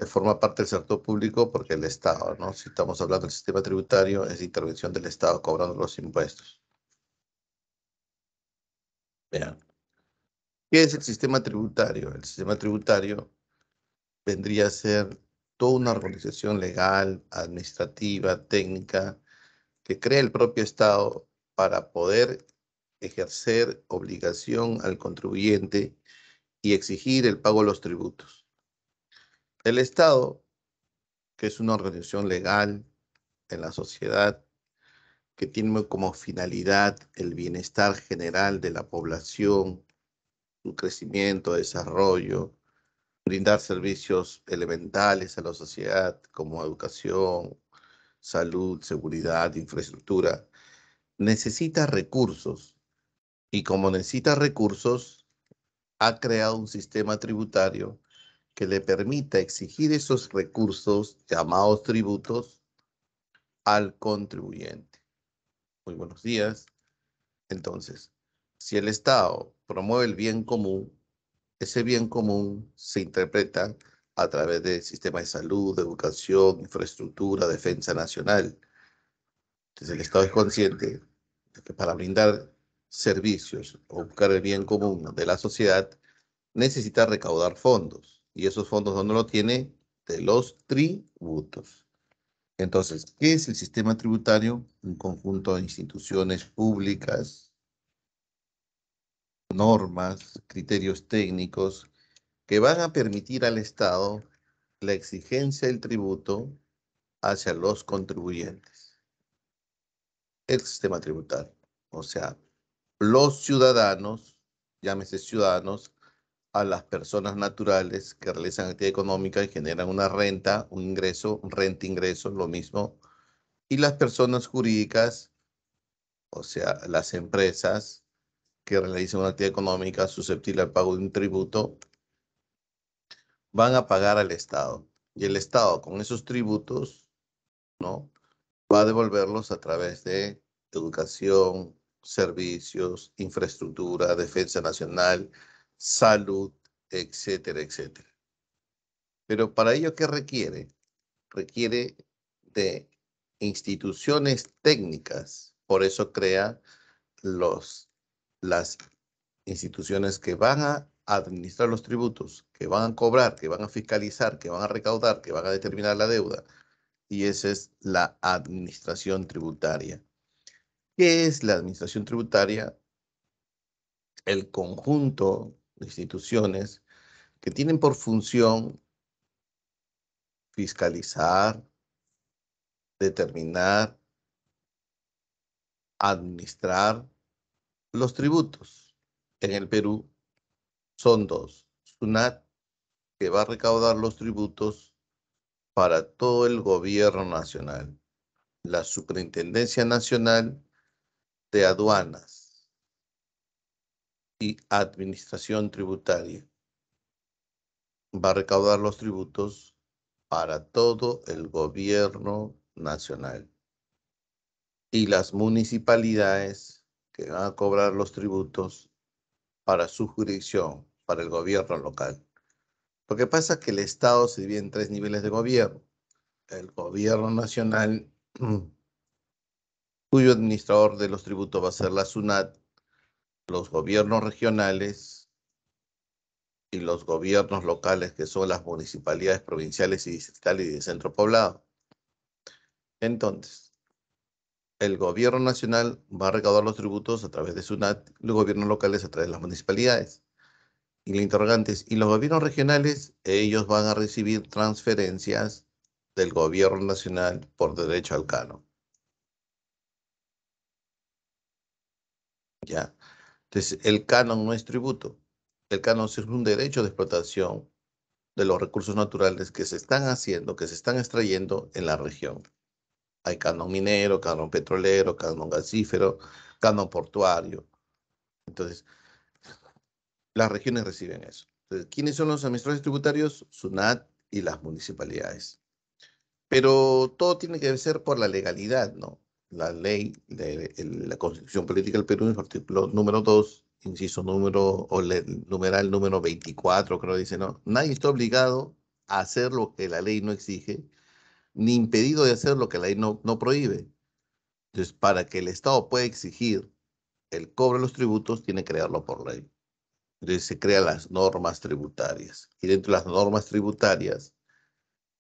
forma parte del sector público porque el Estado, ¿no? Si estamos hablando del sistema tributario, es intervención del Estado cobrando los impuestos. Vean, ¿qué es el sistema tributario? El sistema tributario vendría a ser toda una organización legal, administrativa, técnica, que crea el propio Estado para poder ejercer obligación al contribuyente y exigir el pago de los tributos. El Estado, que es una organización legal en la sociedad, que tiene como finalidad el bienestar general de la población, su crecimiento, desarrollo, brindar servicios elementales a la sociedad como educación, salud, seguridad, infraestructura, necesita recursos y como necesita recursos, ha creado un sistema tributario que le permita exigir esos recursos llamados tributos al contribuyente. Muy buenos días. Entonces, si el Estado promueve el bien común, ese bien común se interpreta a través del sistema de salud, de educación, infraestructura, defensa nacional. Entonces, el Estado es consciente de que para brindar servicios o buscar el bien común de la sociedad, necesita recaudar fondos. ¿Y esos fondos dónde lo tiene? De los tributos. Entonces, ¿qué es el sistema tributario? Un conjunto de instituciones públicas, normas, criterios técnicos que van a permitir al Estado la exigencia del tributo hacia los contribuyentes. El sistema tributario. O sea, los ciudadanos, llámese ciudadanos, a las personas naturales que realizan actividad económica y generan una renta, un ingreso, renta-ingreso, lo mismo. Y las personas jurídicas, o sea, las empresas que realizan una actividad económica susceptible al pago de un tributo, van a pagar al Estado. Y el Estado, con esos tributos, ¿no? Va a devolverlos a través de educación, servicios, infraestructura, defensa nacional, salud, etcétera, etcétera. Pero para ello, ¿qué requiere? Requiere de instituciones técnicas. Por eso crea las instituciones que van a administrar los tributos, que van a cobrar, que van a fiscalizar, que van a recaudar, que van a determinar la deuda. Y esa es la administración tributaria. ¿Qué es la administración tributaria? El conjunto de instituciones que tienen por función fiscalizar, determinar, administrar los tributos. En el Perú son dos. SUNAT, que va a recaudar los tributos para todo el gobierno nacional. La Superintendencia Nacional de Aduanas y Administración Tributaria va a recaudar los tributos para todo el gobierno nacional. Y las municipalidades que van a cobrar los tributos para su jurisdicción, para el gobierno local. Lo que pasa es que el Estado se divide en 3 niveles de gobierno. El gobierno nacional, cuyo administrador de los tributos va a ser la SUNAT, los gobiernos regionales y los gobiernos locales, que son las municipalidades provinciales y distritales y de centro poblado. Entonces, el gobierno nacional va a recaudar los tributos a través de SUNAT, los gobiernos locales a través de las municipalidades. Y la interrogante es, ¿y los gobiernos regionales? Ellos van a recibir transferencias del gobierno nacional por derecho al canon. ¿Ya? Entonces, el canon no es tributo. El canon es un derecho de explotación de los recursos naturales que se están haciendo, que se están extrayendo en la región. Hay canon minero, canon petrolero, canon gasífero, canon portuario. Entonces, las regiones reciben eso. Entonces, ¿quiénes son los administradores tributarios? SUNAT y las municipalidades. Pero todo tiene que ser por la legalidad, ¿no? La ley de la Constitución Política del Perú, en el artículo número 2, inciso número, o numeral número 24, creo que dice, ¿no? Nadie está obligado hacer lo que la ley no exige, ni impedido de hacer lo que la ley no prohíbe. Entonces, para que el Estado pueda exigir el cobro de los tributos, tiene que crearlo por ley. Entonces, se crean las normas tributarias. Y dentro de las normas tributarias,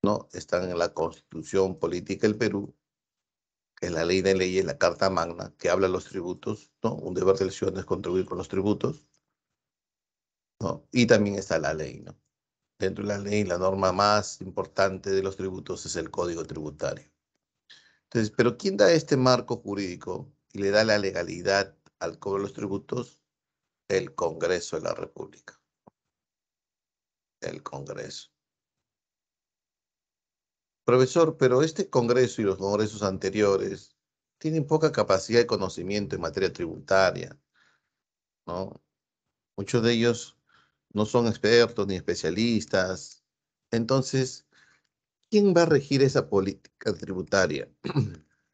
¿no? Están en la Constitución Política del Perú, que es la ley de leyes, la Carta Magna, que habla de los tributos, ¿no? Un deber del ciudadano es contribuir con los tributos, ¿no? Y también está la ley, ¿no? Dentro de la ley, la norma más importante de los tributos es el Código Tributario. Entonces, pero ¿quién da este marco jurídico y le da la legalidad al cobro de los tributos? El Congreso de la República. El Congreso. Profesor, pero este Congreso y los congresos anteriores tienen poca capacidad de conocimiento en materia tributaria, ¿no? Muchos de ellos no son expertos ni especialistas. Entonces, ¿quién va a regir esa política tributaria?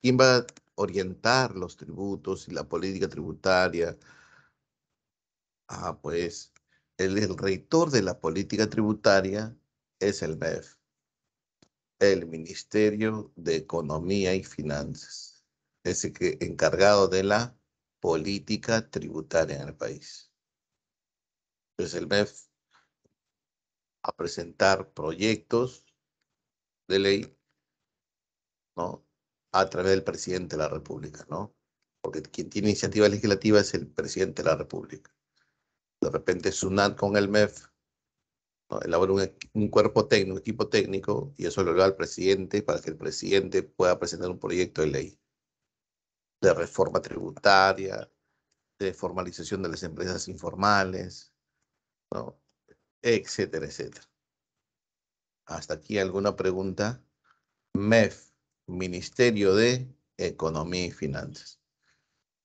¿Quién va a orientar los tributos y la política tributaria? Pues el rector de la política tributaria es el MEF, el Ministerio de Economía y Finanzas, ese que encargado de la política tributaria en el país. Entonces el MEF a presentar proyectos de ley, ¿no? A través del presidente de la República, ¿no? Porque quien tiene iniciativa legislativa es el presidente de la República. De repente SUNAT con el MEF, ¿no? Elabora un cuerpo técnico, un equipo técnico, y eso lo da al presidente para que el presidente pueda presentar un proyecto de ley de reforma tributaria, de formalización de las empresas informales, ¿no? Etcétera, etcétera. ¿Hasta aquí alguna pregunta? MEF, Ministerio de Economía y Finanzas.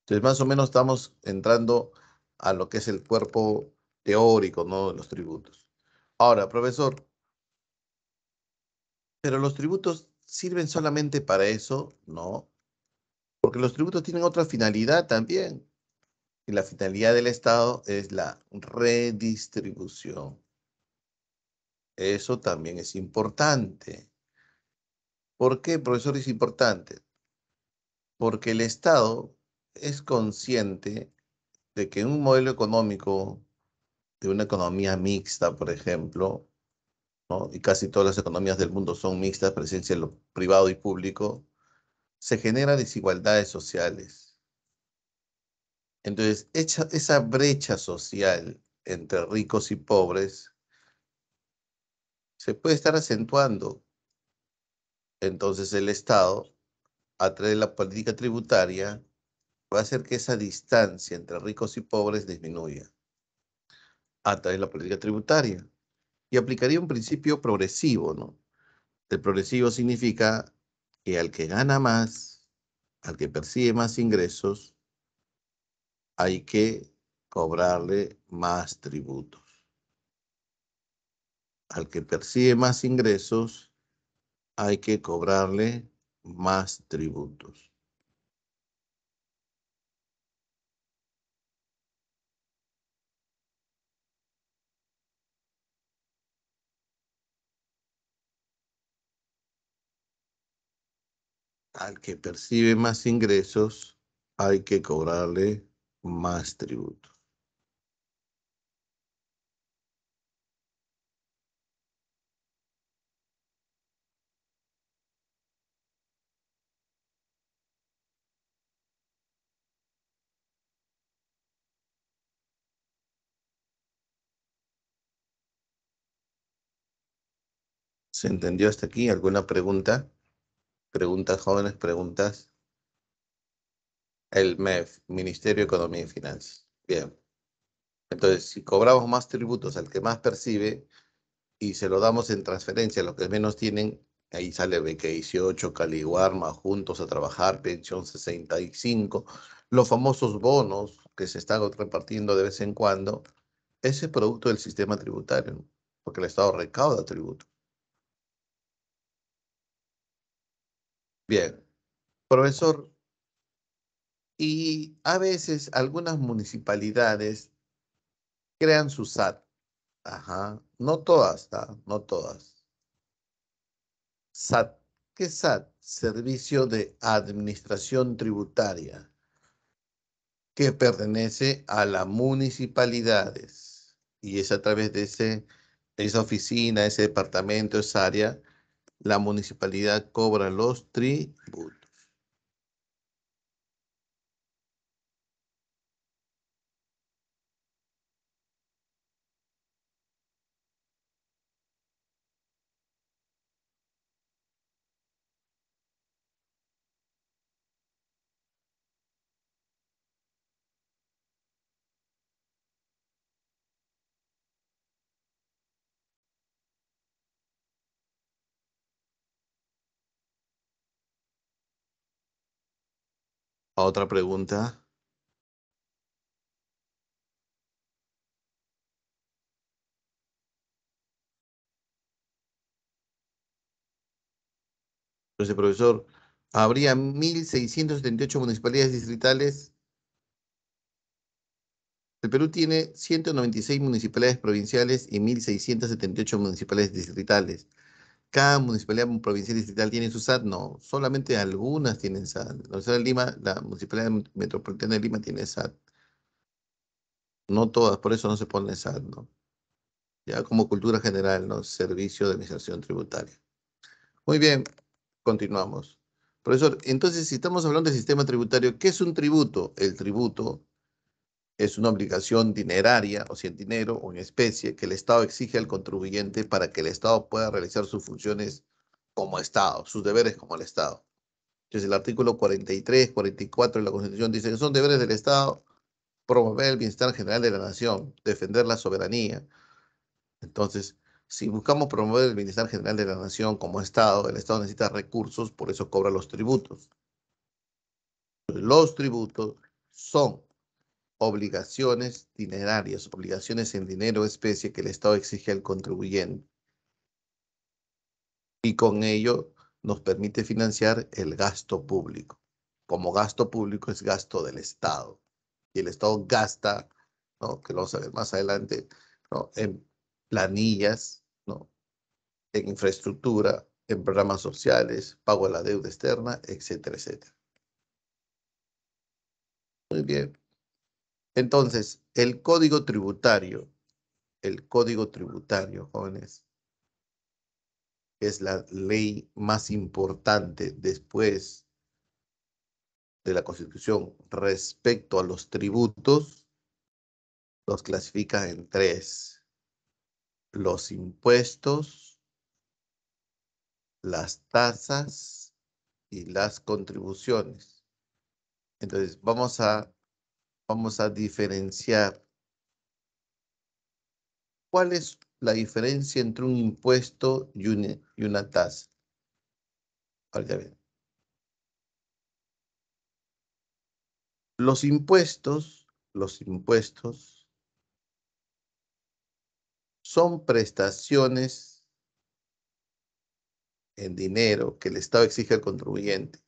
Entonces, más o menos estamos entrando a lo que es el cuerpo teórico, ¿no? De los tributos. Ahora, profesor, ¿pero los tributos sirven solamente para eso? No, porque los tributos tienen otra finalidad también. Y la finalidad del Estado es la redistribución. Eso también es importante. ¿Por qué, profesor, es importante? Porque el Estado es consciente de que en un modelo económico, de una economía mixta, por ejemplo, ¿no? Y casi todas las economías del mundo son mixtas, presencia de lo privado y público, se generan desigualdades sociales. Entonces, esa brecha social entre ricos y pobres se puede estar acentuando. Entonces, el Estado, a través de la política tributaria, va a hacer que esa distancia entre ricos y pobres disminuya a través de la política tributaria. Y aplicaría un principio progresivo, ¿no? El progresivo significa que al que gana más, al que percibe más ingresos, hay que cobrarle más tributos. Al que percibe más ingresos, hay que cobrarle más tributos. Al que percibe más ingresos, hay que cobrarle más tributos. ¿Se entendió hasta aquí? ¿Alguna pregunta? ¿Preguntas, jóvenes? ¿Preguntas? El MEF, Ministerio de Economía y Finanzas. Bien. Entonces, si cobramos más tributos al que más percibe y se lo damos en transferencia a los que menos tienen, ahí sale beca 18, Caliguarma, Juntos a Trabajar, Pensión 65, los famosos bonos que se están repartiendo de vez en cuando, ese es producto del sistema tributario, ¿no? Porque el Estado recauda tributo. Bien, profesor, y a veces algunas municipalidades crean su SAT. Ajá, no todas, ¿tá? No todas. SAT. ¿Qué es SAT? Servicio de Administración Tributaria, que pertenece a las municipalidades. Y es a través de esa oficina, ese departamento, esa área, la municipalidad cobra los tributos. Otra pregunta. Entonces, profesor, habría 1.678 municipalidades distritales. El Perú tiene 196 municipalidades provinciales y 1.678 municipalidades distritales. ¿Cada municipalidad provincial y distrital tiene su SAT? No, solamente algunas tienen SAT. La Universidad de Lima, la Municipalidad Metropolitana de Lima tiene SAT. No todas, por eso no se pone SAT, ¿no? Ya como cultura general, ¿no? Servicio de Administración Tributaria. Muy bien, continuamos. Profesor, entonces, si estamos hablando del sistema tributario, ¿qué es un tributo? El tributo es una obligación dineraria, o sea, en dinero o en especie, que el Estado exige al contribuyente para que el Estado pueda realizar sus funciones como Estado, sus deberes como el Estado. Entonces, el artículo 43, 44 de la Constitución dice que son deberes del Estado promover el bienestar general de la nación, defender la soberanía. Entonces, si buscamos promover el bienestar general de la nación como Estado, el Estado necesita recursos, por eso cobra los tributos. Los tributos son obligaciones dinerarias, obligaciones en dinero o especie que el Estado exige al contribuyente y con ello nos permite financiar el gasto público. Como gasto público es gasto del Estado y el Estado gasta, ¿no? Que lo vamos a ver más adelante, ¿no? En planillas, ¿no? En infraestructura, en programas sociales, pago de la deuda externa, etcétera, etcétera. Muy bien. Entonces, el código tributario, jóvenes, es la ley más importante después de la Constitución respecto a los tributos, los clasifica en tres: los impuestos, las tasas y las contribuciones. Entonces, vamos a diferenciar. ¿Cuál es la diferencia entre un impuesto y una tasa? Ahorita bien. Los impuestos son prestaciones en dinero que el Estado exige al contribuyente,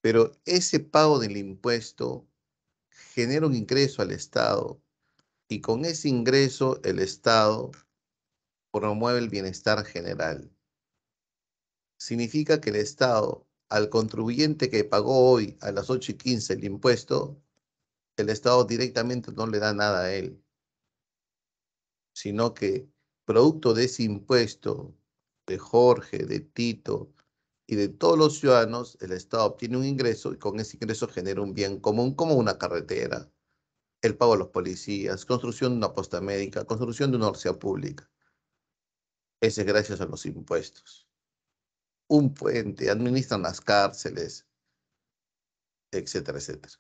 pero ese pago del impuesto genera un ingreso al Estado y con ese ingreso el Estado promueve el bienestar general. Significa que el Estado, al contribuyente que pagó hoy a las 8:15 el impuesto, el Estado directamente no le da nada a él, sino que producto de ese impuesto de Jorge, de Tito y de todos los ciudadanos, el Estado obtiene un ingreso y con ese ingreso genera un bien común como una carretera, el pago a los policías, construcción de una posta médica, construcción de una universidad pública. Ese es gracias a los impuestos. Un puente, administran las cárceles, etcétera, etcétera.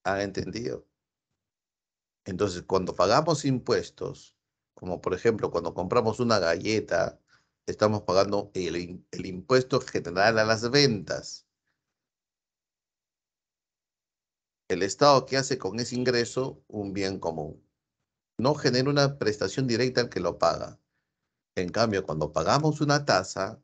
¿Han entendido? Entonces, cuando pagamos impuestos, como por ejemplo cuando compramos una galleta, estamos pagando el impuesto general a las ventas. El Estado, ¿qué hace con ese ingreso? Un bien común. No genera una prestación directa al que lo paga. En cambio, cuando pagamos una tasa,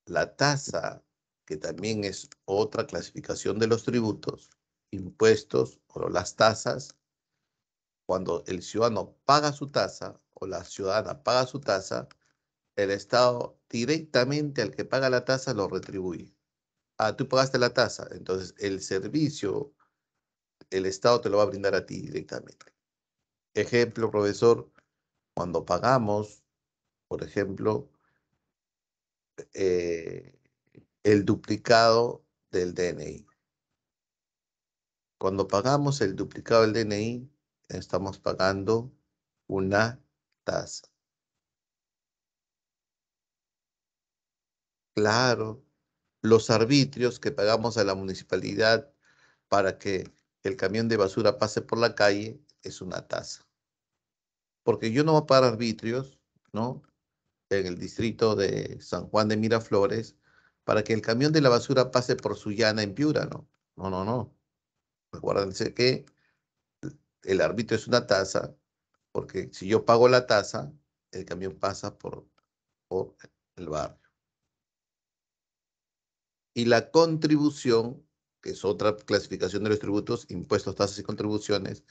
la tasa, que también es otra clasificación de los tributos, impuestos o las tasas, cuando el ciudadano paga su tasa o la ciudadana paga su tasa, el Estado directamente al que paga la tasa lo retribuye. Ah, tú pagaste la tasa, entonces el servicio, el Estado te lo va a brindar a ti directamente. Ejemplo, profesor, cuando pagamos, por ejemplo, eh, el duplicado del DNI. Cuando pagamos el duplicado del DNI, estamos pagando una tasa. Claro, los arbitrios que pagamos a la municipalidad para que el camión de basura pase por la calle es una tasa. Porque yo no voy a pagar arbitrios, ¿no? En el distrito de San Juan de Miraflores para que el camión de la basura pase por Sullana en Piura, ¿no? No, no, no. Acuérdense que el arbitrio es una tasa, porque si yo pago la tasa, el camión pasa por el barrio. Y la contribución, que es otra clasificación de los tributos, impuestos, tasas y contribuciones,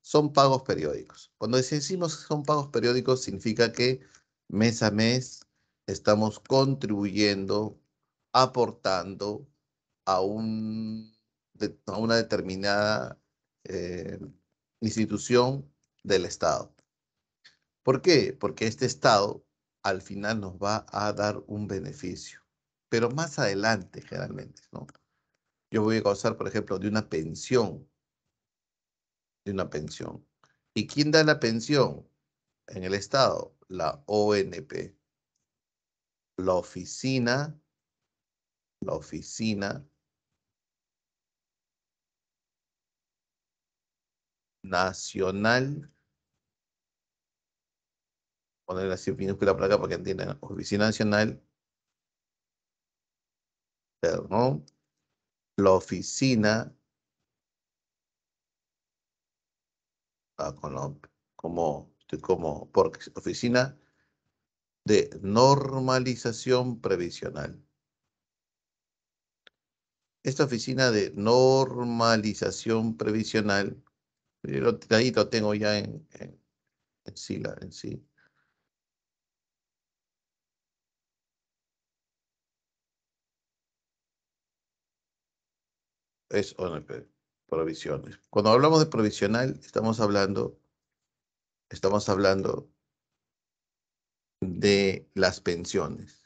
son pagos periódicos. Cuando decimos que son pagos periódicos, significa que mes a mes estamos contribuyendo, aportando a, a una determinada eh, institución del Estado. ¿Por qué? Porque este Estado al final nos va a dar un beneficio, pero más adelante generalmente, ¿no? Yo voy a gozar, por ejemplo, de una pensión, de una pensión. ¿Y quién da la pensión en el Estado? La ONP, la Oficina Nacional, poner así minúscula por acá para que entiendan, Oficina Nacional, perdón, la Oficina, porque Oficina de Normalización Previsional. Esta Oficina de Normalización Previsional, ahí lo tengo ya en sí, en sí. Es ONP, provisiones. Cuando hablamos de provisional, estamos hablando de las pensiones,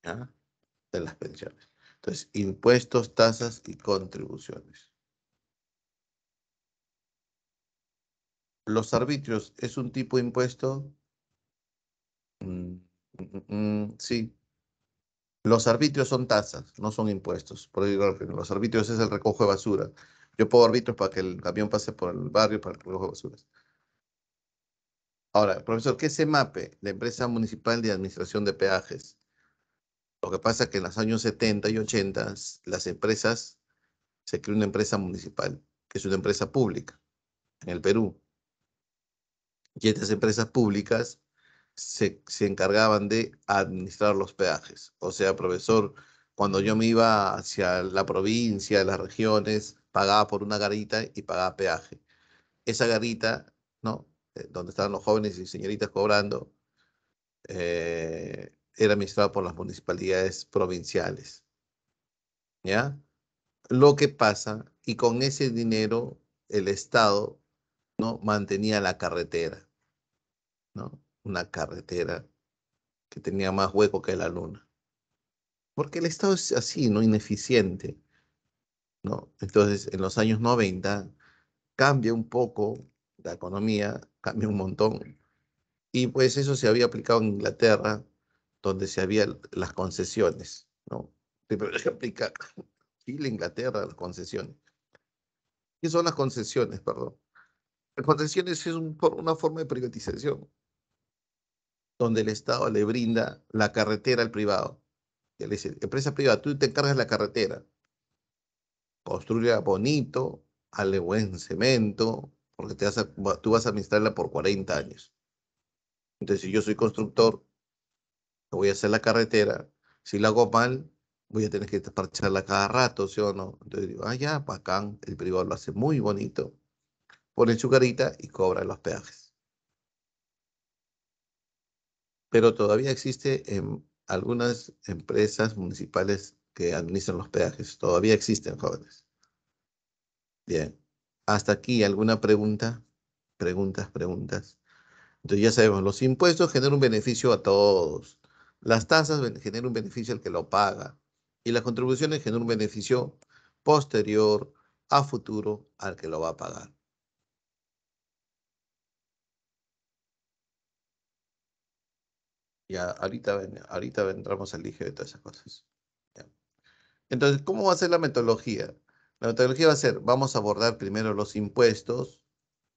¿ya? De las pensiones. Entonces, impuestos, tasas y contribuciones. ¿Los arbitrios es un tipo de impuesto? Mm, sí. Los arbitrios son tasas, no son impuestos. Por ahí los arbitrios es el recojo de basura. Yo pongo arbitrios para que el camión pase por el barrio para el recojo de basuras. Ahora, profesor, ¿qué es EMAPE? La Empresa Municipal de Administración de Peajes. Lo que pasa es que en los años 70 y 80 las empresas, se creó una empresa municipal, que es una empresa pública en el Perú. Y estas empresas públicas se encargaban de administrar los peajes. O sea, profesor, cuando yo me iba hacia la provincia, las regiones, pagaba por una garita y pagaba peaje. Esa garita, ¿no? Donde estaban los jóvenes y señoritas cobrando, era administrada por las municipalidades provinciales, ¿ya? Lo que pasa, y con ese dinero el Estado, ¿no? Mantenía la carretera, ¿no? Una carretera que tenía más hueco que la luna. Porque el Estado es así, ¿no? Ineficiente, ¿no? Entonces, en los años 90 cambia un poco la economía, cambia un montón. Y pues eso se había aplicado en Inglaterra, donde se había las concesiones, ¿no? Pero se aplica Chile, Inglaterra, las concesiones. ¿Qué son las concesiones, perdón? Las concesiones es una forma de privatización, donde el Estado le brinda la carretera al privado. Y le dice, empresa privada, tú te encargas de la carretera, construya bonito, hazle buen cemento, porque tú vas a administrarla por 40 años. Entonces, si yo soy constructor, voy a hacer la carretera, si la hago mal, voy a tener que parcharla cada rato, ¿sí o no? Entonces digo, ah, ya, bacán, el privado lo hace muy bonito, pone su carita y cobra los peajes. Pero todavía existe en algunas empresas municipales que administran los peajes. Todavía existen, jóvenes. Bien. Hasta aquí, ¿alguna pregunta? Preguntas. Entonces ya sabemos, los impuestos generan un beneficio a todos. Las tasas generan un beneficio al que lo paga. Y las contribuciones generan un beneficio posterior a futuro al que lo va a pagar. Ya, ahorita entramos al dije de todas esas cosas. Ya. Entonces, ¿cómo va a ser la metodología? La metodología va a ser, vamos a abordar primero los impuestos,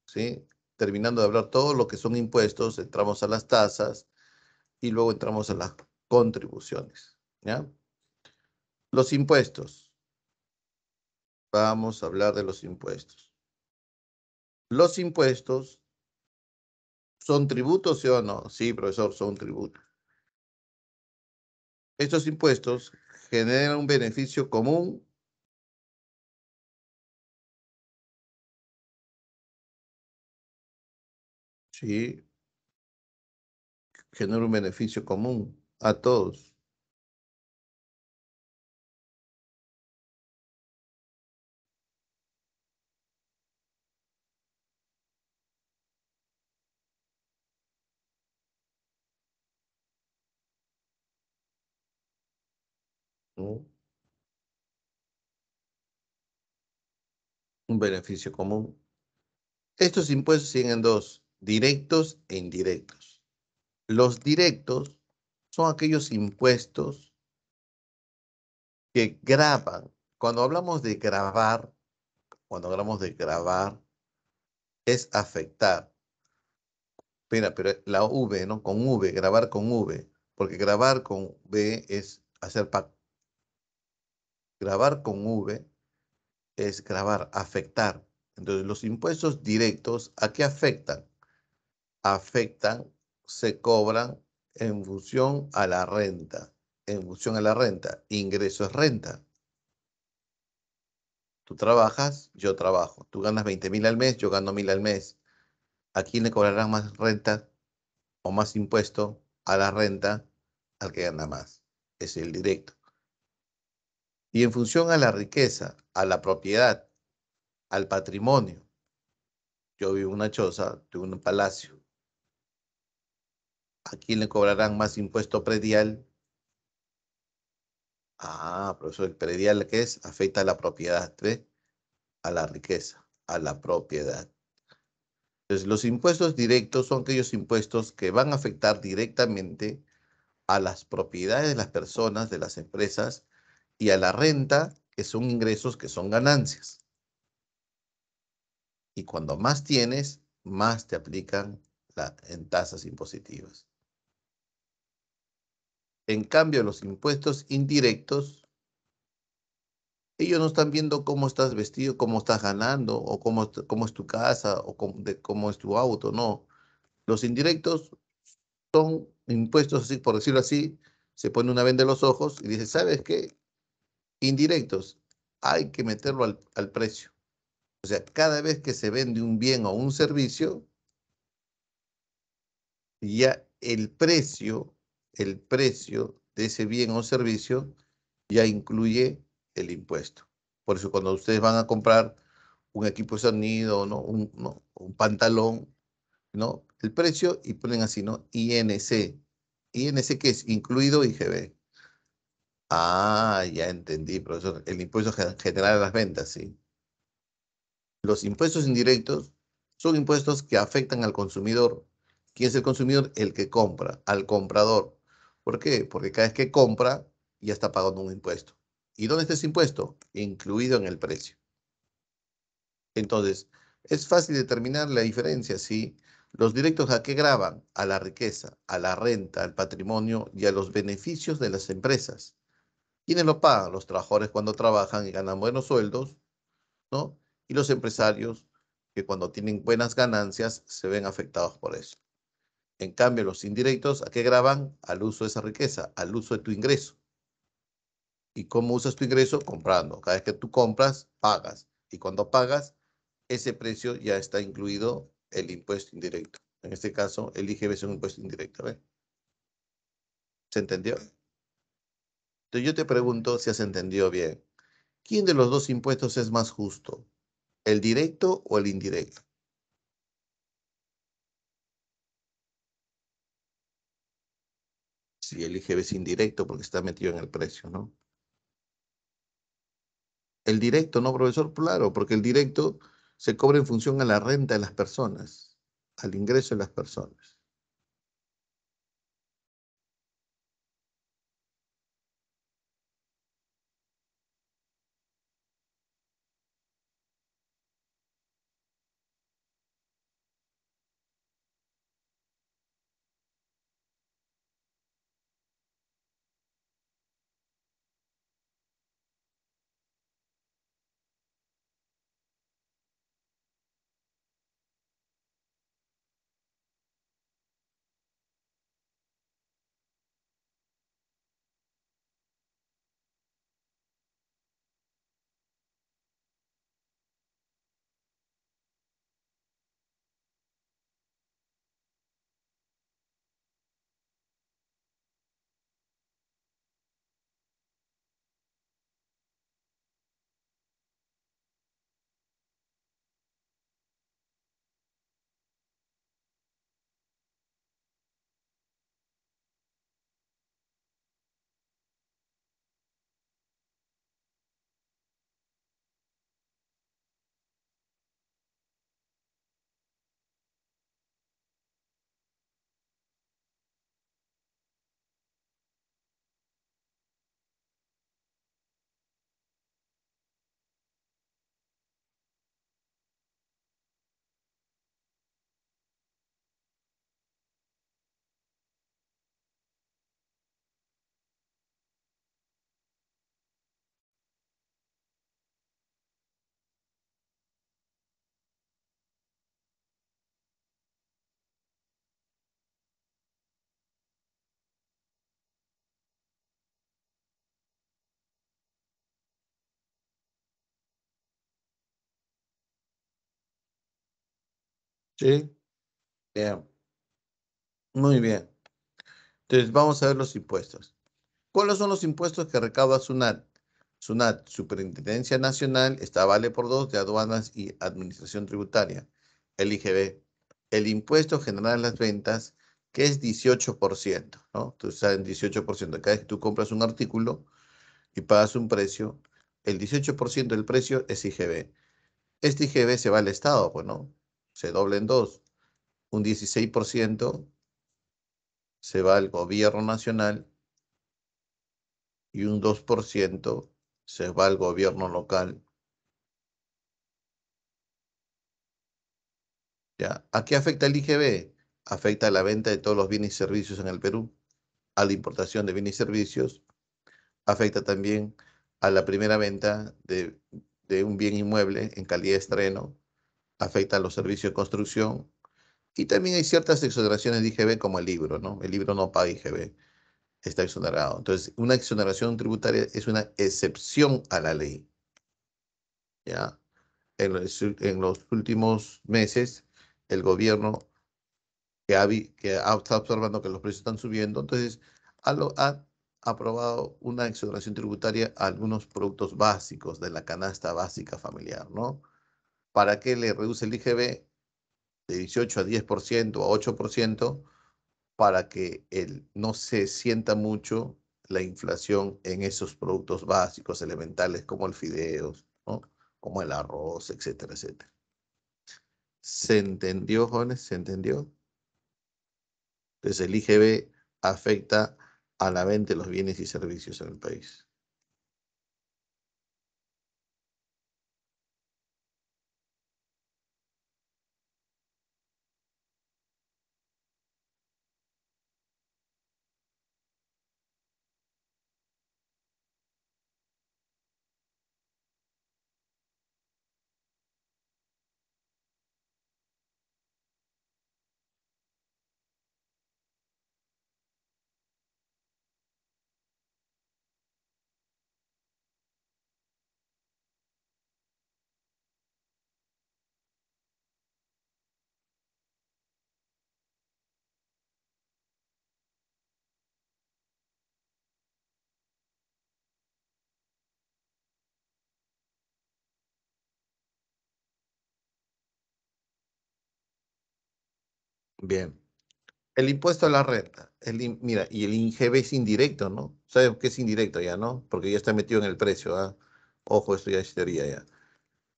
¿sí? Terminando de hablar todo lo que son impuestos, entramos a las tasas y luego entramos a las contribuciones, ¿ya? Los impuestos. Vamos a hablar de los impuestos. Los impuestos son tributos, ¿sí o no? Sí, profesor, son tributos. Estos impuestos generan un beneficio común. Sí, genera un beneficio común a todos. ¿No? Un beneficio común. Estos impuestos siguen dos, directos e indirectos. Los directos son aquellos impuestos que graban. Cuando hablamos de grabar, cuando hablamos de grabar, es afectar. Espera, pero la V, ¿no? Con V, grabar con V. Porque grabar con V es hacer grabar con V es grabar, afectar. Entonces, los impuestos directos, ¿a qué afectan? Afectan, se cobran en función a la renta. En función a la renta. Ingreso es renta. Tú trabajas, yo trabajo. Tú ganas 20.000 al mes, yo gano 1.000 al mes. ¿A quién le cobrarán más renta o más impuesto a la renta? Al que gana más. Es el directo. Y en función a la riqueza, a la propiedad, al patrimonio. Yo vivo en una choza, tengo un palacio. ¿A quién le cobrarán más impuesto predial? Ah, profesor, el predial, ¿qué es? Afecta a la propiedad, ¿ve? A la riqueza, a la propiedad. Entonces, los impuestos directos son aquellos impuestos que van a afectar directamente a las propiedades de las personas, de las empresas, y a la renta, que son ingresos, que son ganancias. Y cuando más tienes, más te aplican en tasas impositivas. En cambio, los impuestos indirectos, ellos no están viendo cómo estás vestido, cómo estás ganando, o cómo es tu casa, o cómo es tu auto, no. Los indirectos son impuestos, así, por decirlo así, se pone una venda en los ojos y dice, ¿sabes qué? Indirectos, hay que meterlo al precio. O sea, cada vez que se vende un bien o un servicio, ya el precio de ese bien o servicio ya incluye el impuesto. Por eso cuando ustedes van a comprar un equipo de sonido, ¿no? Un pantalón, ¿no? El precio y ponen así, ¿no? INC. ¿INC qué es? Incluido IGB. Ah, ya entendí, profesor. El impuesto general a las ventas, sí. Los impuestos indirectos son impuestos que afectan al consumidor. ¿Quién es el consumidor? El que compra, al comprador. ¿Por qué? Porque cada vez que compra ya está pagando un impuesto. ¿Y dónde está ese impuesto? Incluido en el precio. Entonces, es fácil determinar la diferencia, ¿sí? Los directos a qué graban? A la riqueza, a la renta, al patrimonio y a los beneficios de las empresas. ¿Quiénes lo pagan? Los trabajadores cuando trabajan y ganan buenos sueldos, ¿no? Y los empresarios que cuando tienen buenas ganancias se ven afectados por eso. En cambio, los indirectos, ¿a qué graban? Al uso de esa riqueza, al uso de tu ingreso. ¿Y cómo usas tu ingreso? Comprando. Cada vez que tú compras, pagas. Y cuando pagas, ese precio ya está incluido el impuesto indirecto. En este caso, el IGB es un impuesto indirecto. ¿Ve? ¿Se entendió? Entonces yo te pregunto si has entendido bien. ¿Quién de los dos impuestos es más justo? ¿El directo o el indirecto? Si el IGB es indirecto porque está metido en el precio, ¿no? El directo, ¿no, profesor? Claro, porque el directo se cobra en función a la renta de las personas, al ingreso de las personas. Sí, bien, muy bien. Entonces vamos a ver los impuestos. ¿Cuáles son los impuestos que recauda SUNAT? SUNAT, Superintendencia Nacional, está vale por dos de Aduanas y Administración Tributaria. El IGB, el Impuesto General a las Ventas, que es 18%, ¿no? Entonces, saben, 18%. Cada vez que tú compras un artículo y pagas un precio, el 18% del precio es IGB. Este IGB se va al Estado, pues, ¿no? Se dobla en dos. Un 16% se va al gobierno nacional y un 2% se va al gobierno local. ¿Ya? ¿A qué afecta el IGB? Afecta a la venta de todos los bienes y servicios en el Perú, a la importación de bienes y servicios, afecta también a la primera venta de un bien inmueble en calidad de estreno, afecta a los servicios de construcción y también hay ciertas exoneraciones de IGB como el libro, ¿no? El libro no paga IGB, está exonerado. Entonces, una exoneración tributaria es una excepción a la ley, ¿ya? En los últimos meses, el gobierno que ha estado observando que los precios están subiendo, entonces ha aprobado una exoneración tributaria a algunos productos básicos de la canasta básica familiar, ¿no? ¿Para qué le reduce el IGB de 18 a 10% a 8%? Para que no se sienta mucho la inflación en esos productos básicos, elementales, como el fideos, ¿no? Como el arroz, etcétera, etcétera. ¿Se entendió, jóvenes? ¿Se entendió? Entonces el IGB afecta a la venta de los bienes y servicios en el país. Bien. El impuesto a la renta. Mira, y el INGB es indirecto, ¿no? ¿Sabes qué es indirecto ya, no? Porque ya está metido en el precio, ¿ah? Ojo, esto ya es teoría ya.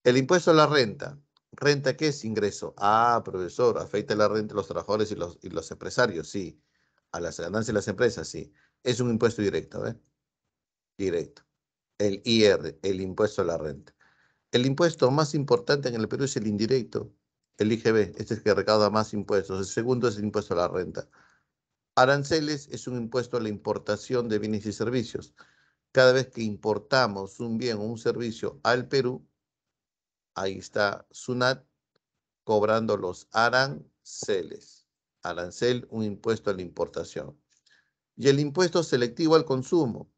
El impuesto a la renta. ¿Renta qué es ingreso? Ah, profesor, afecta la renta a los trabajadores y los empresarios, sí. A las ganancias de las empresas, sí. Es un impuesto directo, ¿eh? Directo. El IR, el impuesto a la renta. El impuesto más importante en el Perú es el indirecto, el IGB. Este es el que recauda más impuestos. El segundo es el impuesto a la renta. Aranceles es un impuesto a la importación de bienes y servicios. Cada vez que importamos un bien o un servicio al Perú, ahí está SUNAT cobrando los aranceles. Arancel, un impuesto a la importación. Y el impuesto selectivo al consumo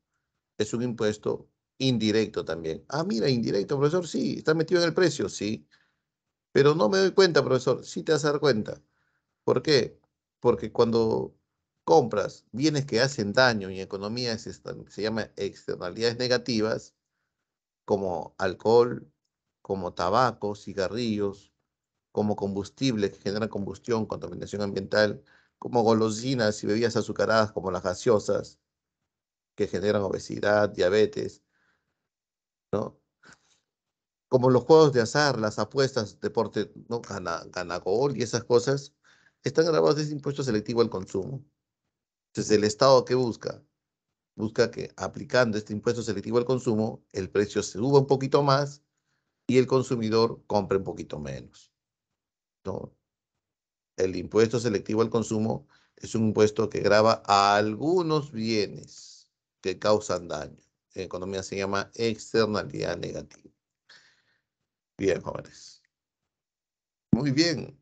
es un impuesto indirecto también. Ah, mira, indirecto, profesor, sí, está metido en el precio, sí. Pero no me doy cuenta, profesor, sí te vas a dar cuenta. ¿Por qué? Porque cuando compras bienes que hacen daño y en economía se llama externalidades negativas, como alcohol, como tabaco, cigarrillos, como combustibles que generan combustión, contaminación ambiental, como golosinas y bebidas azucaradas como las gaseosas, que generan obesidad, diabetes, ¿no? Como los juegos de azar, las apuestas, deporte, ¿no? Ganagol y esas cosas, están grabados de ese impuesto selectivo al consumo. Entonces, ¿el Estado qué busca? Busca que aplicando este impuesto selectivo al consumo, el precio se suba un poquito más y el consumidor compre un poquito menos, ¿no? El impuesto selectivo al consumo es un impuesto que grava a algunos bienes que causan daño. En economía se llama externalidad negativa. Bien, jóvenes. Muy bien.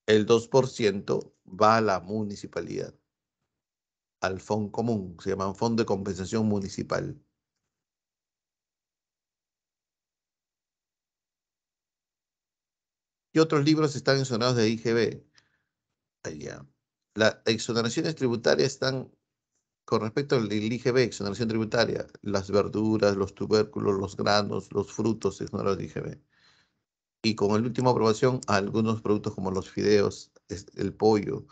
El 2% va a la municipalidad, al fondo común, se llama Fondo de Compensación Municipal. ¿Qué otros libros están exonerados de IGB? Allá. Las exoneraciones tributarias están con respecto al IGB, exoneración tributaria, las verduras, los tubérculos, los granos, los frutos exonerados de IGB. Y con la última aprobación, algunos productos como los fideos, el pollo,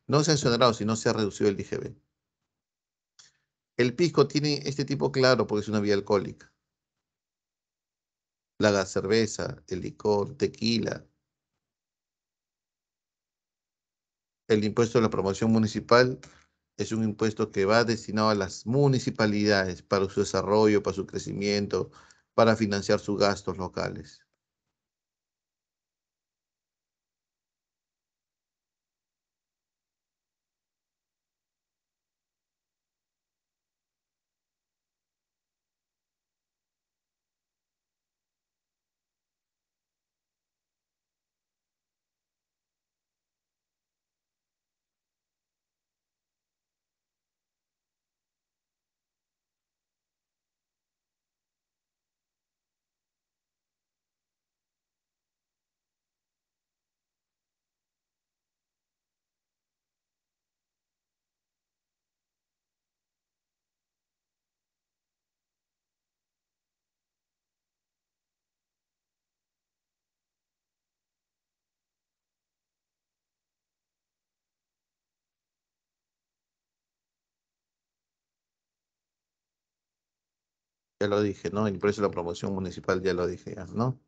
no se han exonerado, sino se ha reducido el IGB. El pisco tiene este tipo claro porque es una vía alcohólica. La cerveza, el licor, tequila, el impuesto de la promoción municipal es un impuesto que va destinado a las municipalidades para su desarrollo, para su crecimiento, para financiar sus gastos locales. Ya lo dije, ¿no? El impuesto de la promoción municipal, ya lo dije, ya, ¿no?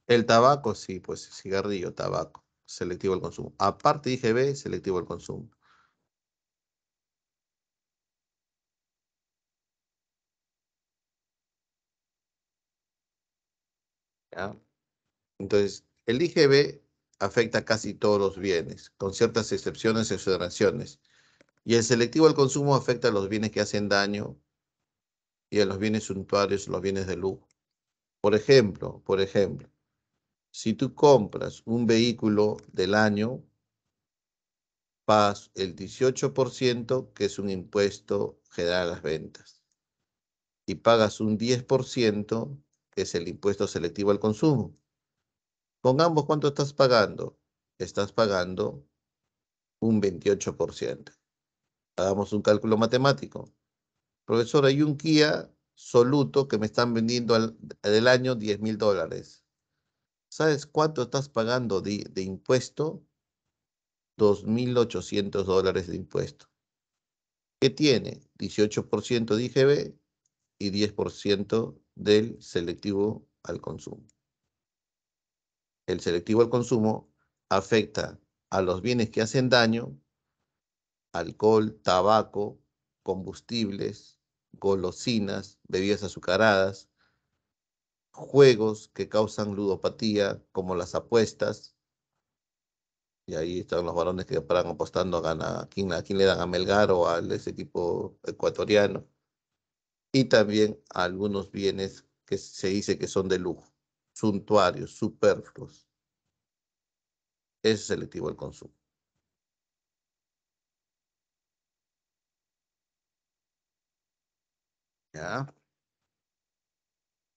El tabaco, sí, pues cigarrillo, tabaco, selectivo al consumo. Aparte IGB, selectivo al consumo. ¿Ya? Entonces, el IGB afecta a casi todos los bienes, con ciertas excepciones y exoneraciones. Y el selectivo al consumo afecta a los bienes que hacen daño y a los bienes suntuarios, los bienes de lujo. Por ejemplo, si tú compras un vehículo del año, pagas el 18%, que es un impuesto general a las ventas, y pagas un 10%, que es el impuesto selectivo al consumo. Con ambos, ¿cuánto estás pagando? Estás pagando un 28%. Hagamos un cálculo matemático. Profesor, hay un Kia Soluto que me están vendiendo del año $10.000. ¿Sabes cuánto estás pagando de impuesto? $2.800 de impuesto. ¿Qué tiene? 18% de IGB y 10% del selectivo al consumo. El selectivo al consumo afecta a los bienes que hacen daño: alcohol, tabaco, combustibles, golosinas, bebidas azucaradas, juegos que causan ludopatía, como las apuestas, y ahí están los varones que paran apostando a quién le dan, a Melgar o a ese equipo ecuatoriano, y también a algunos bienes que se dice que son de lujo, suntuarios, superfluos. Ese es selectivo al consumo. ¿Ya?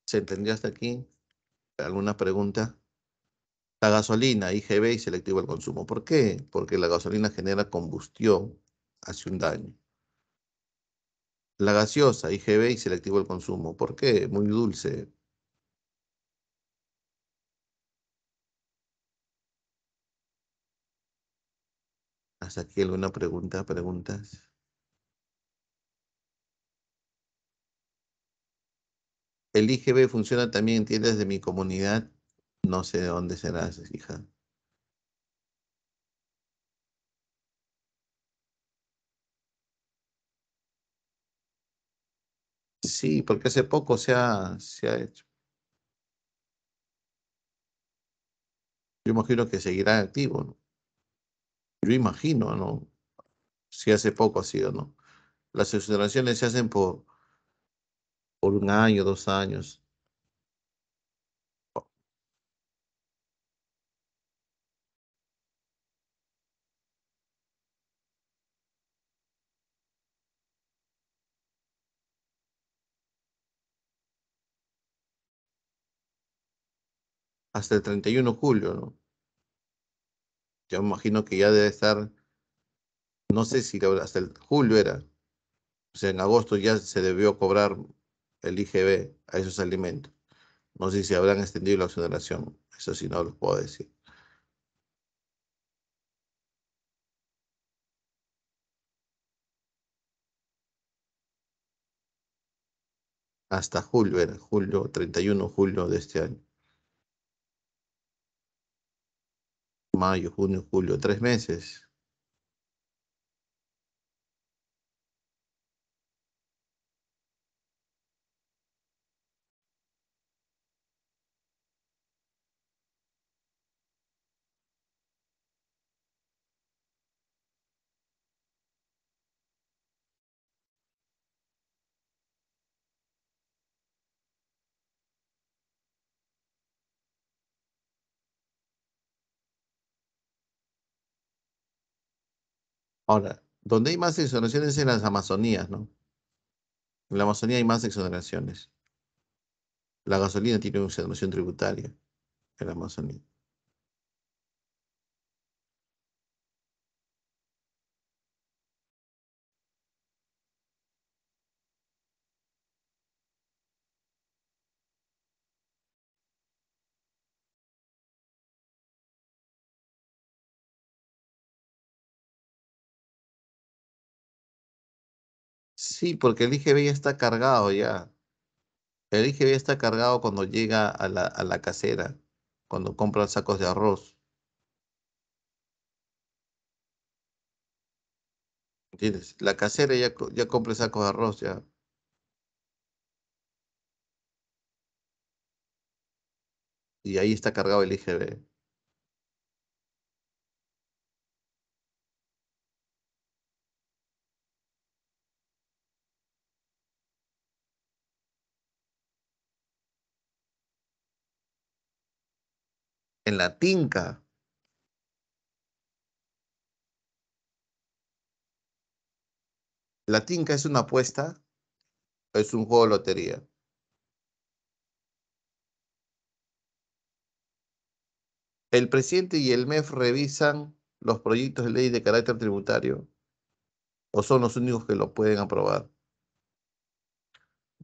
¿Se entendió hasta aquí? ¿Alguna pregunta? La gasolina, IGB y selectivo al consumo. ¿Por qué? Porque la gasolina genera combustión, hace un daño. La gaseosa, IGB y selectivo al consumo. ¿Por qué? Muy dulce. ¿Hasta aquí alguna pregunta? ¿Preguntas? El IGB funciona también en tiendas de mi comunidad. No sé de dónde serás, hija. Sí, porque hace poco se ha hecho. Yo imagino que seguirá activo, ¿no? Yo imagino, ¿no? Si hace poco ha sido, ¿no? Las exoneraciones se hacen por un año, 2 años, hasta el 31 de julio, ¿no? Yo me imagino que ya debe estar, no sé si hasta el julio era, o sea, en agosto ya se debió cobrar el IGB a esos alimentos. No sé si habrán extendido la exoneración, eso sí no lo puedo decir. Hasta julio era, julio, 31 de julio de este año. Mayo, junio, julio, 3 meses. Ahora, donde hay más exoneraciones es en las Amazonías, ¿no? En la Amazonía hay más exoneraciones. La gasolina tiene una exoneración tributaria en la Amazonía. Sí, porque el IGB ya está cargado ya. El IGB está cargado cuando llega a la casera, cuando compra sacos de arroz. ¿Entiendes? La casera ya compra sacos de arroz ya. Y ahí está cargado el IGB. En la tinca. La tinca es una apuesta, es un juego de lotería. El presidente y el MEF revisan los proyectos de ley de carácter tributario, o son los únicos que lo pueden aprobar.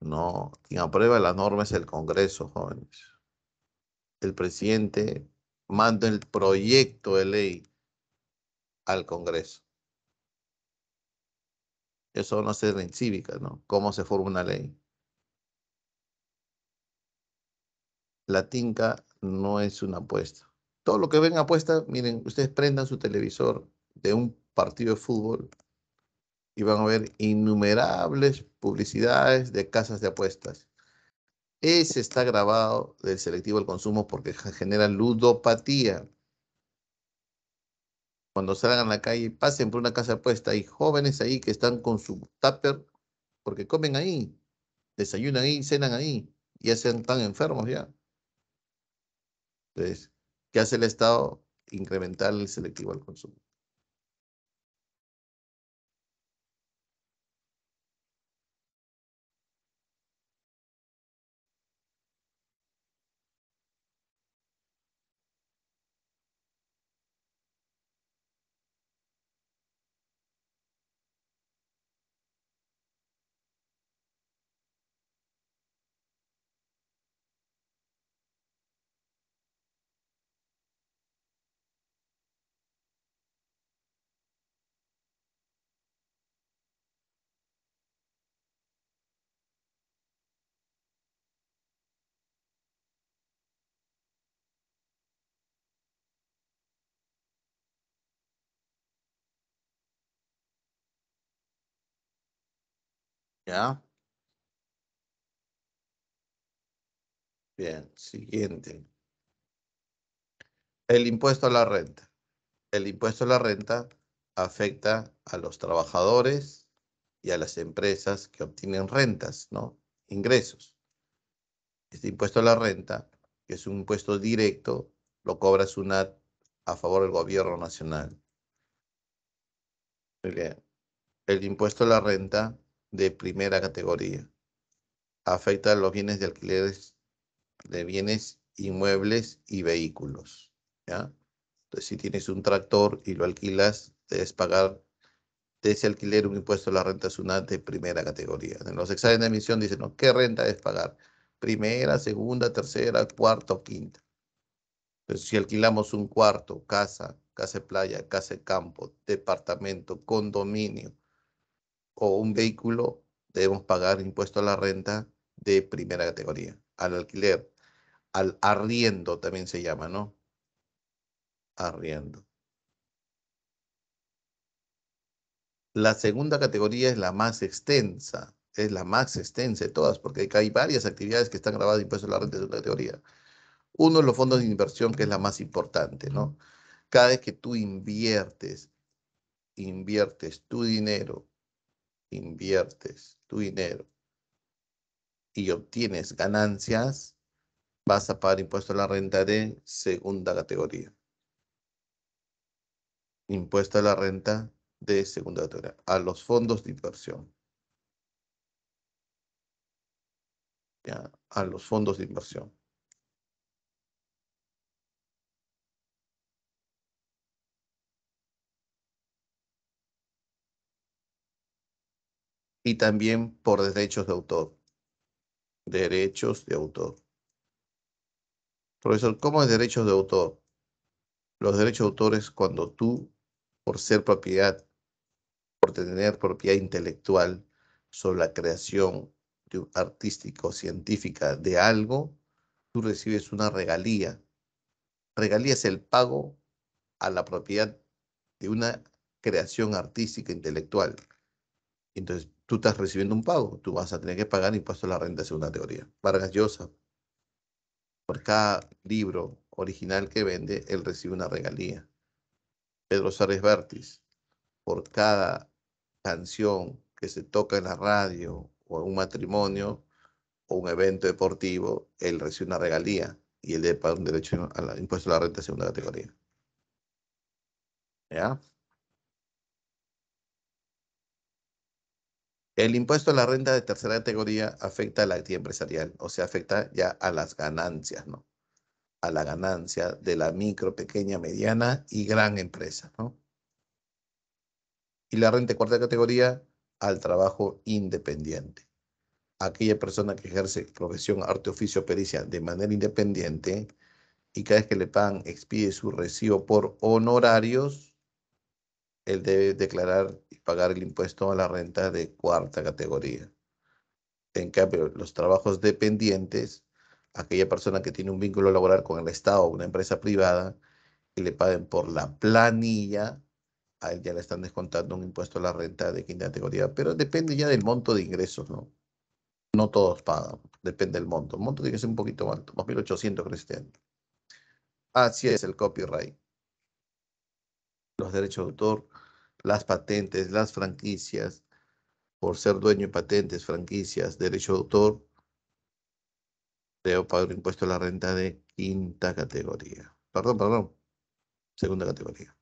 No, quien aprueba la norma es el Congreso, jóvenes. el presidente manda el proyecto de ley al Congreso. Eso no se en cívica, ¿no? ¿Cómo se forma una ley? La tinca no es una apuesta. Todo lo que ven apuesta, miren, ustedes prendan su televisor de un partido de fútbol y van a ver innumerables publicidades de casas de apuestas. Ese está grabado del selectivo del consumo porque genera ludopatía. Cuando salgan a la calle, pasen por una casa de apuesta, hay jóvenes ahí que están con su tupper porque comen ahí, desayunan ahí, cenan ahí, ya sean tan enfermos ya. Entonces, ¿qué hace el Estado? Incrementar el selectivo al consumo. ¿Ya? Bien, siguiente. El impuesto a la renta. El impuesto a la renta afecta a los trabajadores y a las empresas que obtienen rentas, ¿no? Ingresos. Este impuesto a la renta, que es un impuesto directo, lo cobra SUNAT a favor del gobierno nacional. Muy bien. El impuesto a la renta de primera categoría afecta a los bienes de alquileres de bienes inmuebles y vehículos, ¿ya? Entonces, si tienes un tractor y lo alquilas, debes pagar de ese alquiler un impuesto a la renta SUNAT de primera categoría. En los exámenes de admisión dicen, ¿no? ¿Qué renta debes pagar? Primera, segunda, tercera, cuarta o quinta. Entonces, si alquilamos un cuarto, casa de playa, casa de campo, departamento, condominio o un vehículo, debemos pagar impuesto a la renta de primera categoría. Al alquiler, al arriendo también se llama, ¿no? Arriendo. La segunda categoría es la más extensa de todas, porque acá hay varias actividades que están grabadas de impuestos a la renta de segunda categoría. Uno es los fondos de inversión, que es la más importante, ¿no? Cada vez que tú inviertes tu dinero y obtienes ganancias, vas a pagar impuesto a la renta de segunda categoría. Impuesto a la renta de segunda categoría, a los fondos de inversión, ¿ya? A los fondos de inversión. Y también por derechos de autor. Derechos de autor. Profesor, ¿cómo es derechos de autor? Los derechos de autor es cuando tú, por ser propiedad, por tener propiedad intelectual sobre la creación artística o científica de algo, tú recibes una regalía. Regalía es el pago a la propiedad de una creación artística intelectual. Entonces, tú estás recibiendo un pago, tú vas a tener que pagar impuesto a la renta de segunda categoría. Vargas Llosa, por cada libro original que vende, él recibe una regalía. Pedro Suárez Vértiz, por cada canción que se toca en la radio o en un matrimonio o un evento deportivo, él recibe una regalía y él debe pagar un derecho al impuesto a la renta de segunda categoría. ¿Ya? El impuesto a la renta de tercera categoría afecta a la actividad empresarial, o sea, afecta ya a las ganancias, ¿no? A la ganancia de la micro, pequeña, mediana y gran empresa, ¿no? Y la renta de cuarta categoría al trabajo independiente. Aquella persona que ejerce profesión, arte, oficio, pericia de manera independiente y cada vez que le pagan, expide su recibo por honorarios, él debe declarar y pagar el impuesto a la renta de cuarta categoría. En cambio, los trabajos dependientes, aquella persona que tiene un vínculo laboral con el Estado o una empresa privada, y le paguen por la planilla, a él ya le están descontando un impuesto a la renta de quinta categoría, pero depende ya del monto de ingresos, ¿no? No todos pagan, depende del monto. El monto tiene que ser un poquito más alto, 2.800 creo este año. Así es el copyright, los derechos de autor, las patentes, las franquicias, por ser dueño de patentes, franquicias, derecho de autor, debo pagar un impuesto a la renta de quinta categoría. Perdón, segunda categoría.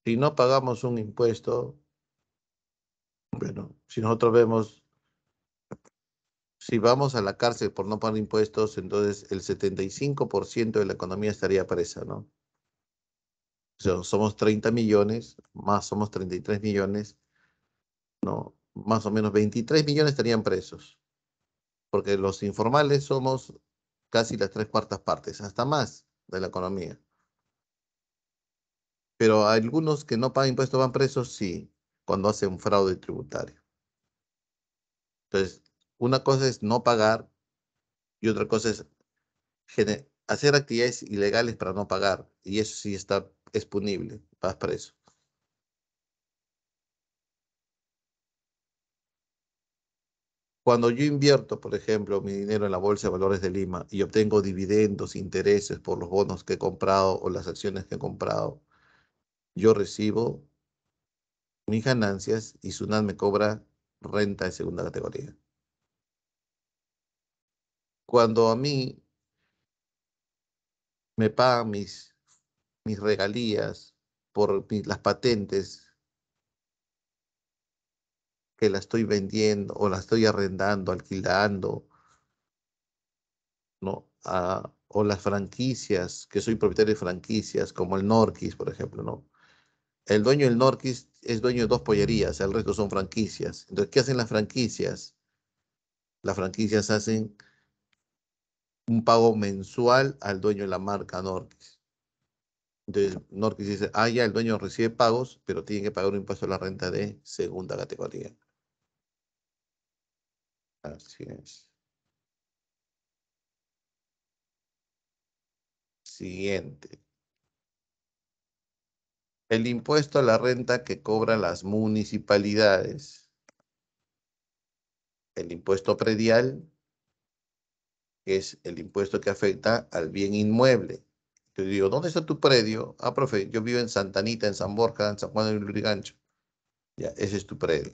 Si no pagamos un impuesto, bueno, si nosotros vemos, si vamos a la cárcel por no pagar impuestos, entonces el 75% de la economía estaría presa, ¿no? O sea, somos 30 millones, más somos 33 millones, ¿no? Más o menos 23 millones estarían presos, porque los informales somos casi las tres cuartas partes, hasta más de la economía. Pero algunos que no pagan impuestos van presos, sí, cuando hacen fraude tributario. Entonces, una cosa es no pagar y otra cosa es hacer actividades ilegales para no pagar. Y eso sí es punible, vas preso. Cuando yo invierto, por ejemplo, mi dinero en la Bolsa de Valores de Lima y obtengo dividendos, intereses por los bonos que he comprado o las acciones que he comprado, yo recibo mis ganancias y SUNAT me cobra renta de segunda categoría. Cuando a mí me pagan mis regalías por las patentes que la estoy vendiendo o la estoy arrendando, alquilando, ¿no? O las franquicias, que soy propietario de franquicias, como el Norquis, por ejemplo, ¿no? El dueño del Norquis es dueño de dos pollerías, el resto son franquicias. Entonces, ¿qué hacen las franquicias? Las franquicias hacen un pago mensual al dueño de la marca Norquis. Entonces, Norquis dice, ah, ya, el dueño recibe pagos, pero tiene que pagar un impuesto a la renta de segunda categoría. Así es. Siguiente. El impuesto a la renta que cobran las municipalidades. El impuesto predial, que es el impuesto que afecta al bien inmueble. Yo digo, ¿dónde está tu predio? Ah, profe, yo vivo en Santa Anita, en San Borja, en San Juan de Lurigancho. Ya, ese es tu predio,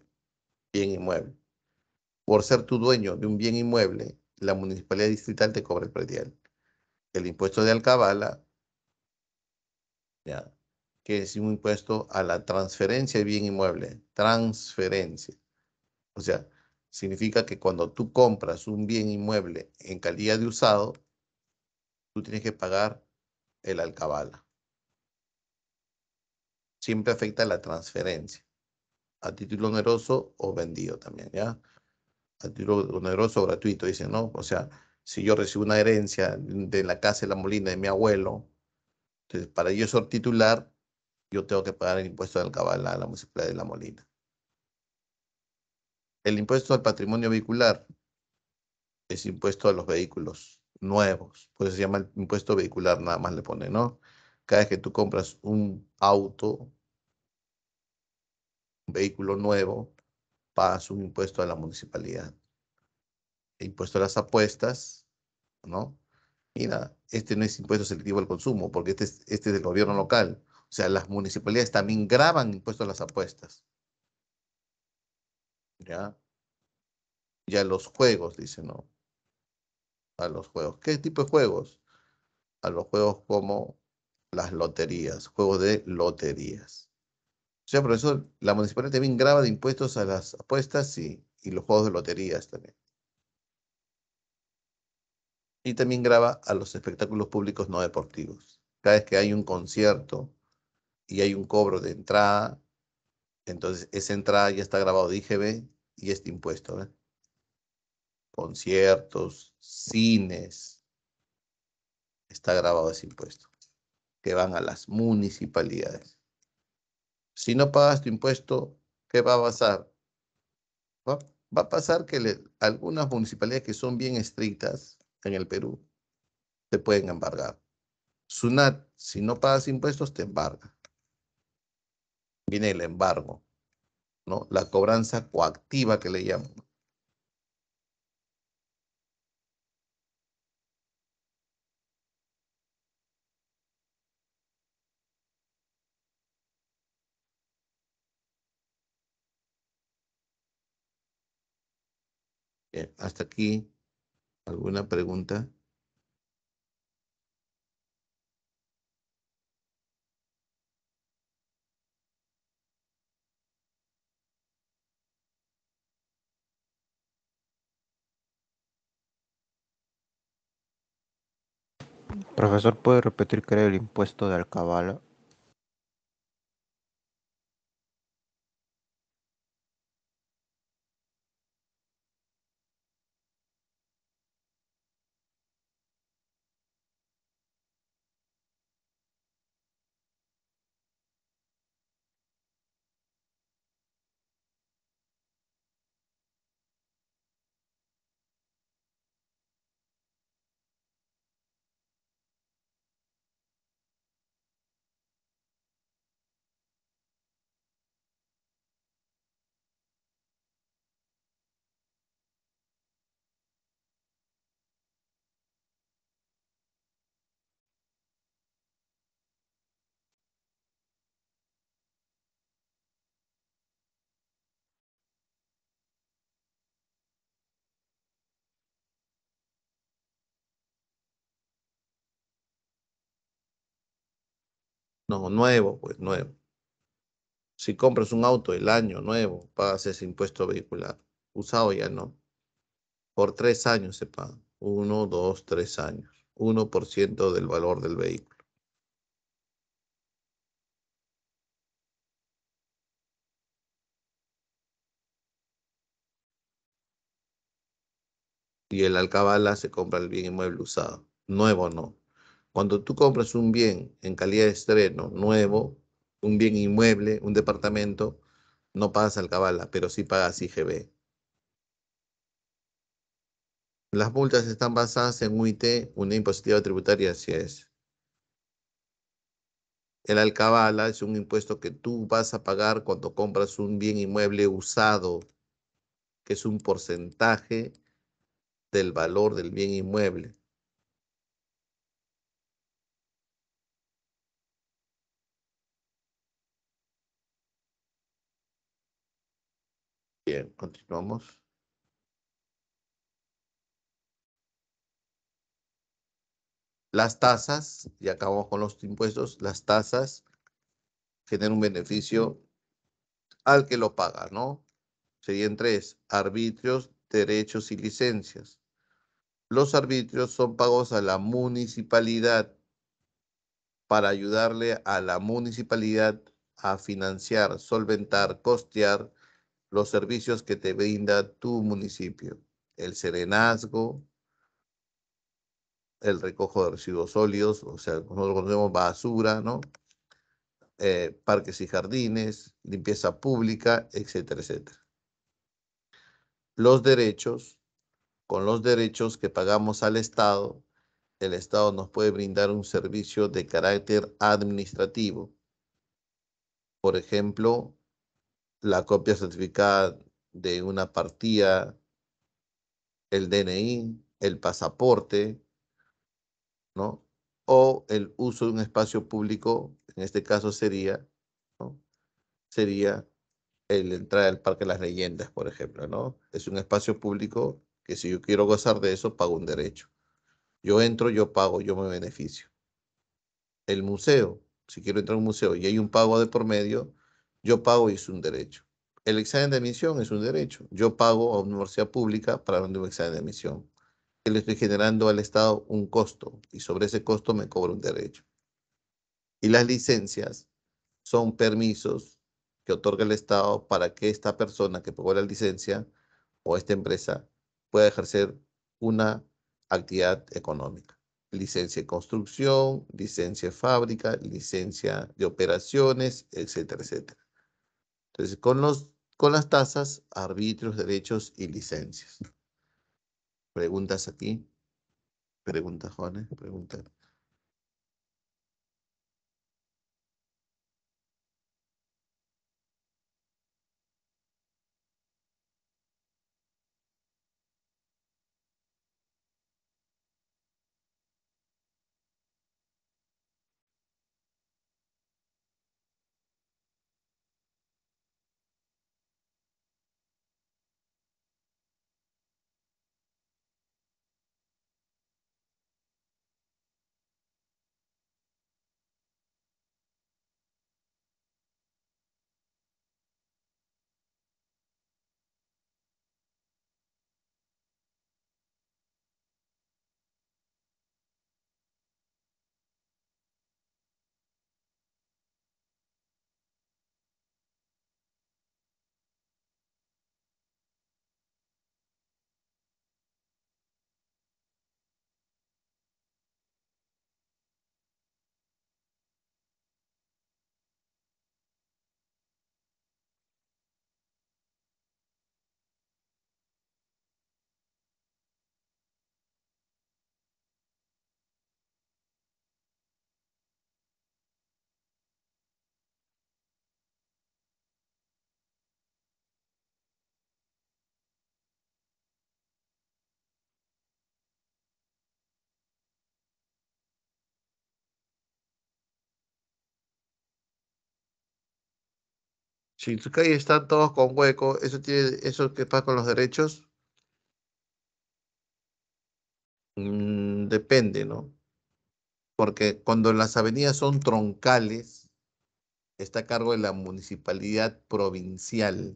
bien inmueble. Por ser tu dueño de un bien inmueble, la municipalidad distrital te cobra el predial. El impuesto de alcabala, ya, que es un impuesto a la transferencia de bien inmueble. Transferencia. O sea, significa que cuando tú compras un bien inmueble en calidad de usado, tú tienes que pagar el alcabala. Siempre afecta la transferencia, a título oneroso o vendido también, ¿ya? A título oneroso o gratuito, dicen, ¿no? O sea, si yo recibo una herencia de la casa de la Molina de mi abuelo, entonces para yo ser titular, yo tengo que pagar el impuesto de alcabala a la municipalidad de La Molina. El impuesto al patrimonio vehicular es impuesto a los vehículos nuevos, pues se llama el impuesto vehicular, nada más le pone, ¿no? Cada vez que tú compras un auto, un vehículo nuevo, pagas un impuesto a la municipalidad. Impuesto a las apuestas, ¿no? Mira, este no es impuesto selectivo al consumo, porque este es del gobierno local. O sea, las municipalidades también graban impuestos a las apuestas. ¿Ya? Y a los juegos, dice, ¿no? A los juegos. ¿Qué tipo de juegos? A los juegos como las loterías, juegos de loterías. O sea, por eso la municipalidad también graba de impuestos a las apuestas y los juegos de loterías también. Y también graba a los espectáculos públicos no deportivos. Cada vez que hay un concierto y hay un cobro de entrada, entonces esa entrada ya está grabado de IGB y este impuesto, ¿eh? Conciertos, cines, está grabado ese impuesto, que van a las municipalidades. Si no pagas tu impuesto, ¿qué va a pasar? Va, va a pasar que algunas municipalidades que son bien estrictas en el Perú te pueden embargar. SUNAT, si no pagas impuestos, te embarga. Viene el embargo, ¿no? La cobranza coactiva que le llaman. Bien, hasta aquí, ¿alguna pregunta? Profesor, ¿puede repetir qué era el impuesto de alcabala? No, nuevo, pues nuevo. Si compras un auto el año nuevo, pagas ese impuesto vehicular. Usado ya no. Por 3 años se paga. 1, 2, 3 años. 1% del valor del vehículo. Y el alcabala se compra el bien inmueble usado. Nuevo no. Cuando tú compras un bien en calidad de estreno, nuevo, un bien inmueble, un departamento, no pagas alcabala, pero sí pagas IGB. Las multas están basadas en UIT, una impositiva tributaria, así es. El alcabala es un impuesto que tú vas a pagar cuando compras un bien inmueble usado, que es un porcentaje del valor del bien inmueble. Bien, continuamos. Las tasas, y acabamos con los impuestos, las tasas generan un beneficio al que lo paga, ¿no? Serían tres: arbitrios, derechos y licencias. Los arbitrios son pagos a la municipalidad para ayudarle a la municipalidad a financiar, solventar, costear los servicios que te brinda tu municipio. El serenazgo, el recojo de residuos sólidos, o sea, nosotros conocemos basura, ¿no? Parques y jardines, limpieza pública, etcétera, etcétera. Los derechos, con los derechos que pagamos al Estado, el Estado nos puede brindar un servicio de carácter administrativo. Por ejemplo, la copia certificada de una partida, el DNI, el pasaporte, ¿no? O el uso de un espacio público, en este caso sería, ¿no? Sería el entrada al Parque de las Leyendas, por ejemplo, ¿no? Es un espacio público que si yo quiero gozar de eso, pago un derecho. Yo entro, yo pago, yo me beneficio. El museo, si quiero entrar a un museo y hay un pago de por medio, yo pago y es un derecho. El examen de admisión es un derecho. Yo pago a una universidad pública para un examen de admisión. Que le estoy generando al Estado un costo y sobre ese costo me cobro un derecho. Y las licencias son permisos que otorga el Estado para que esta persona que pagó la licencia o esta empresa pueda ejercer una actividad económica. Licencia de construcción, licencia de fábrica, licencia de operaciones, etcétera, etcétera. Entonces, con las tasas, arbitrios, derechos y licencias. ¿Preguntas aquí? ¿Preguntas, Juanes? ¿Preguntas? Si tus calles están todos con hueco, eso que pasa con los derechos, depende, ¿no? Porque cuando las avenidas son troncales, está a cargo de la municipalidad provincial.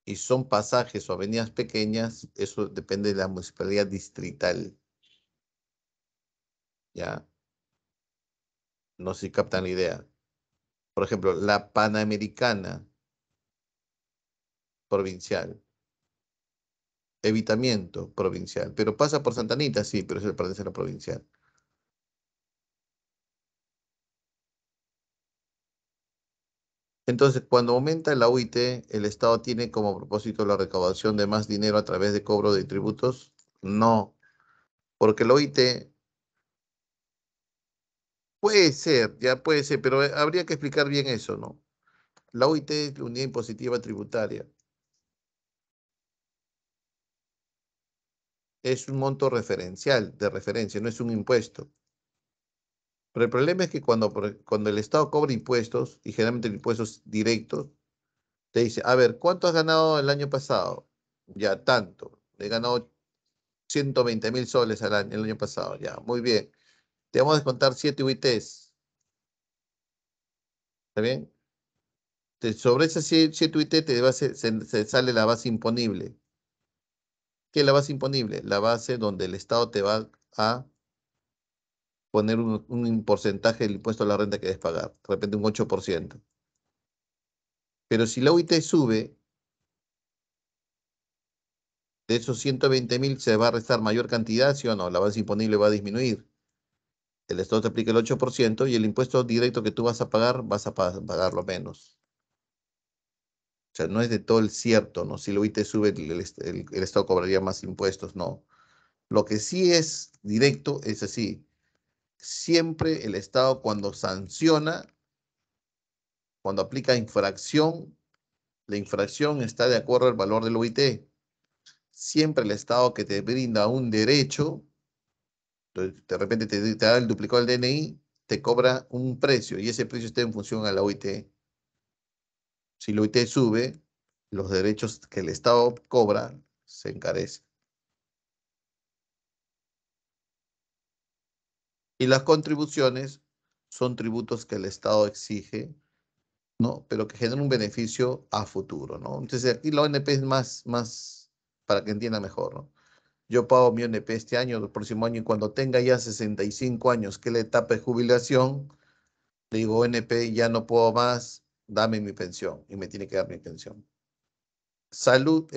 Y son pasajes o avenidas pequeñas, eso depende de la municipalidad distrital, ¿ya? No sé si captan la idea. Por ejemplo, la Panamericana provincial, Evitamiento provincial, pero pasa por Santa Anita, sí, pero eso pertenece a la provincial. Entonces, cuando aumenta la UIT, ¿el Estado tiene como propósito la recaudación de más dinero a través de cobro de tributos? No, porque la UIT puede ser, ya puede ser, pero habría que explicar bien eso, ¿no? La UIT es la unidad impositiva tributaria. Es un monto referencial, de referencia, no es un impuesto. Pero el problema es que cuando el Estado cobra impuestos, y generalmente impuestos directos, te dice, a ver, ¿cuánto has ganado el año pasado? Ya tanto. He ganado 120.000 soles el año pasado. Ya, muy bien. Te vamos a descontar 7 UITs. ¿Está bien? Sobre esas 7 UIT se sale la base imponible. ¿Qué es la base imponible? La base donde el Estado te va a poner un porcentaje del impuesto a la renta que debes pagar. De repente un 8%. Pero si la UIT sube, de esos 120.000 se va a restar mayor cantidad, ¿sí o no? La base imponible va a disminuir. El Estado te aplica el 8% y el impuesto directo que tú vas a pagar, vas a pagarlo menos. O sea, no es de todo el cierto, ¿no? Si la UIT sube, el Estado cobraría más impuestos, no. Lo que sí es directo es así. Siempre el Estado cuando sanciona, cuando aplica infracción, la infracción está de acuerdo al valor del OIT. Siempre el Estado que te brinda un derecho, entonces, de repente te da el duplicado del DNI, te cobra un precio y ese precio está en función a la OIT. Si la OIT sube, los derechos que el Estado cobra se encarecen. Y las contribuciones son tributos que el Estado exige, ¿no? Pero que generan un beneficio a futuro, ¿no? Entonces aquí la ONP es más para que entienda mejor, ¿no? Yo pago mi ONP este año, el próximo año, y cuando tenga ya 65 años, que es la etapa de jubilación, le digo, ONP, ya no puedo más, dame mi pensión, y me tiene que dar mi pensión. Salud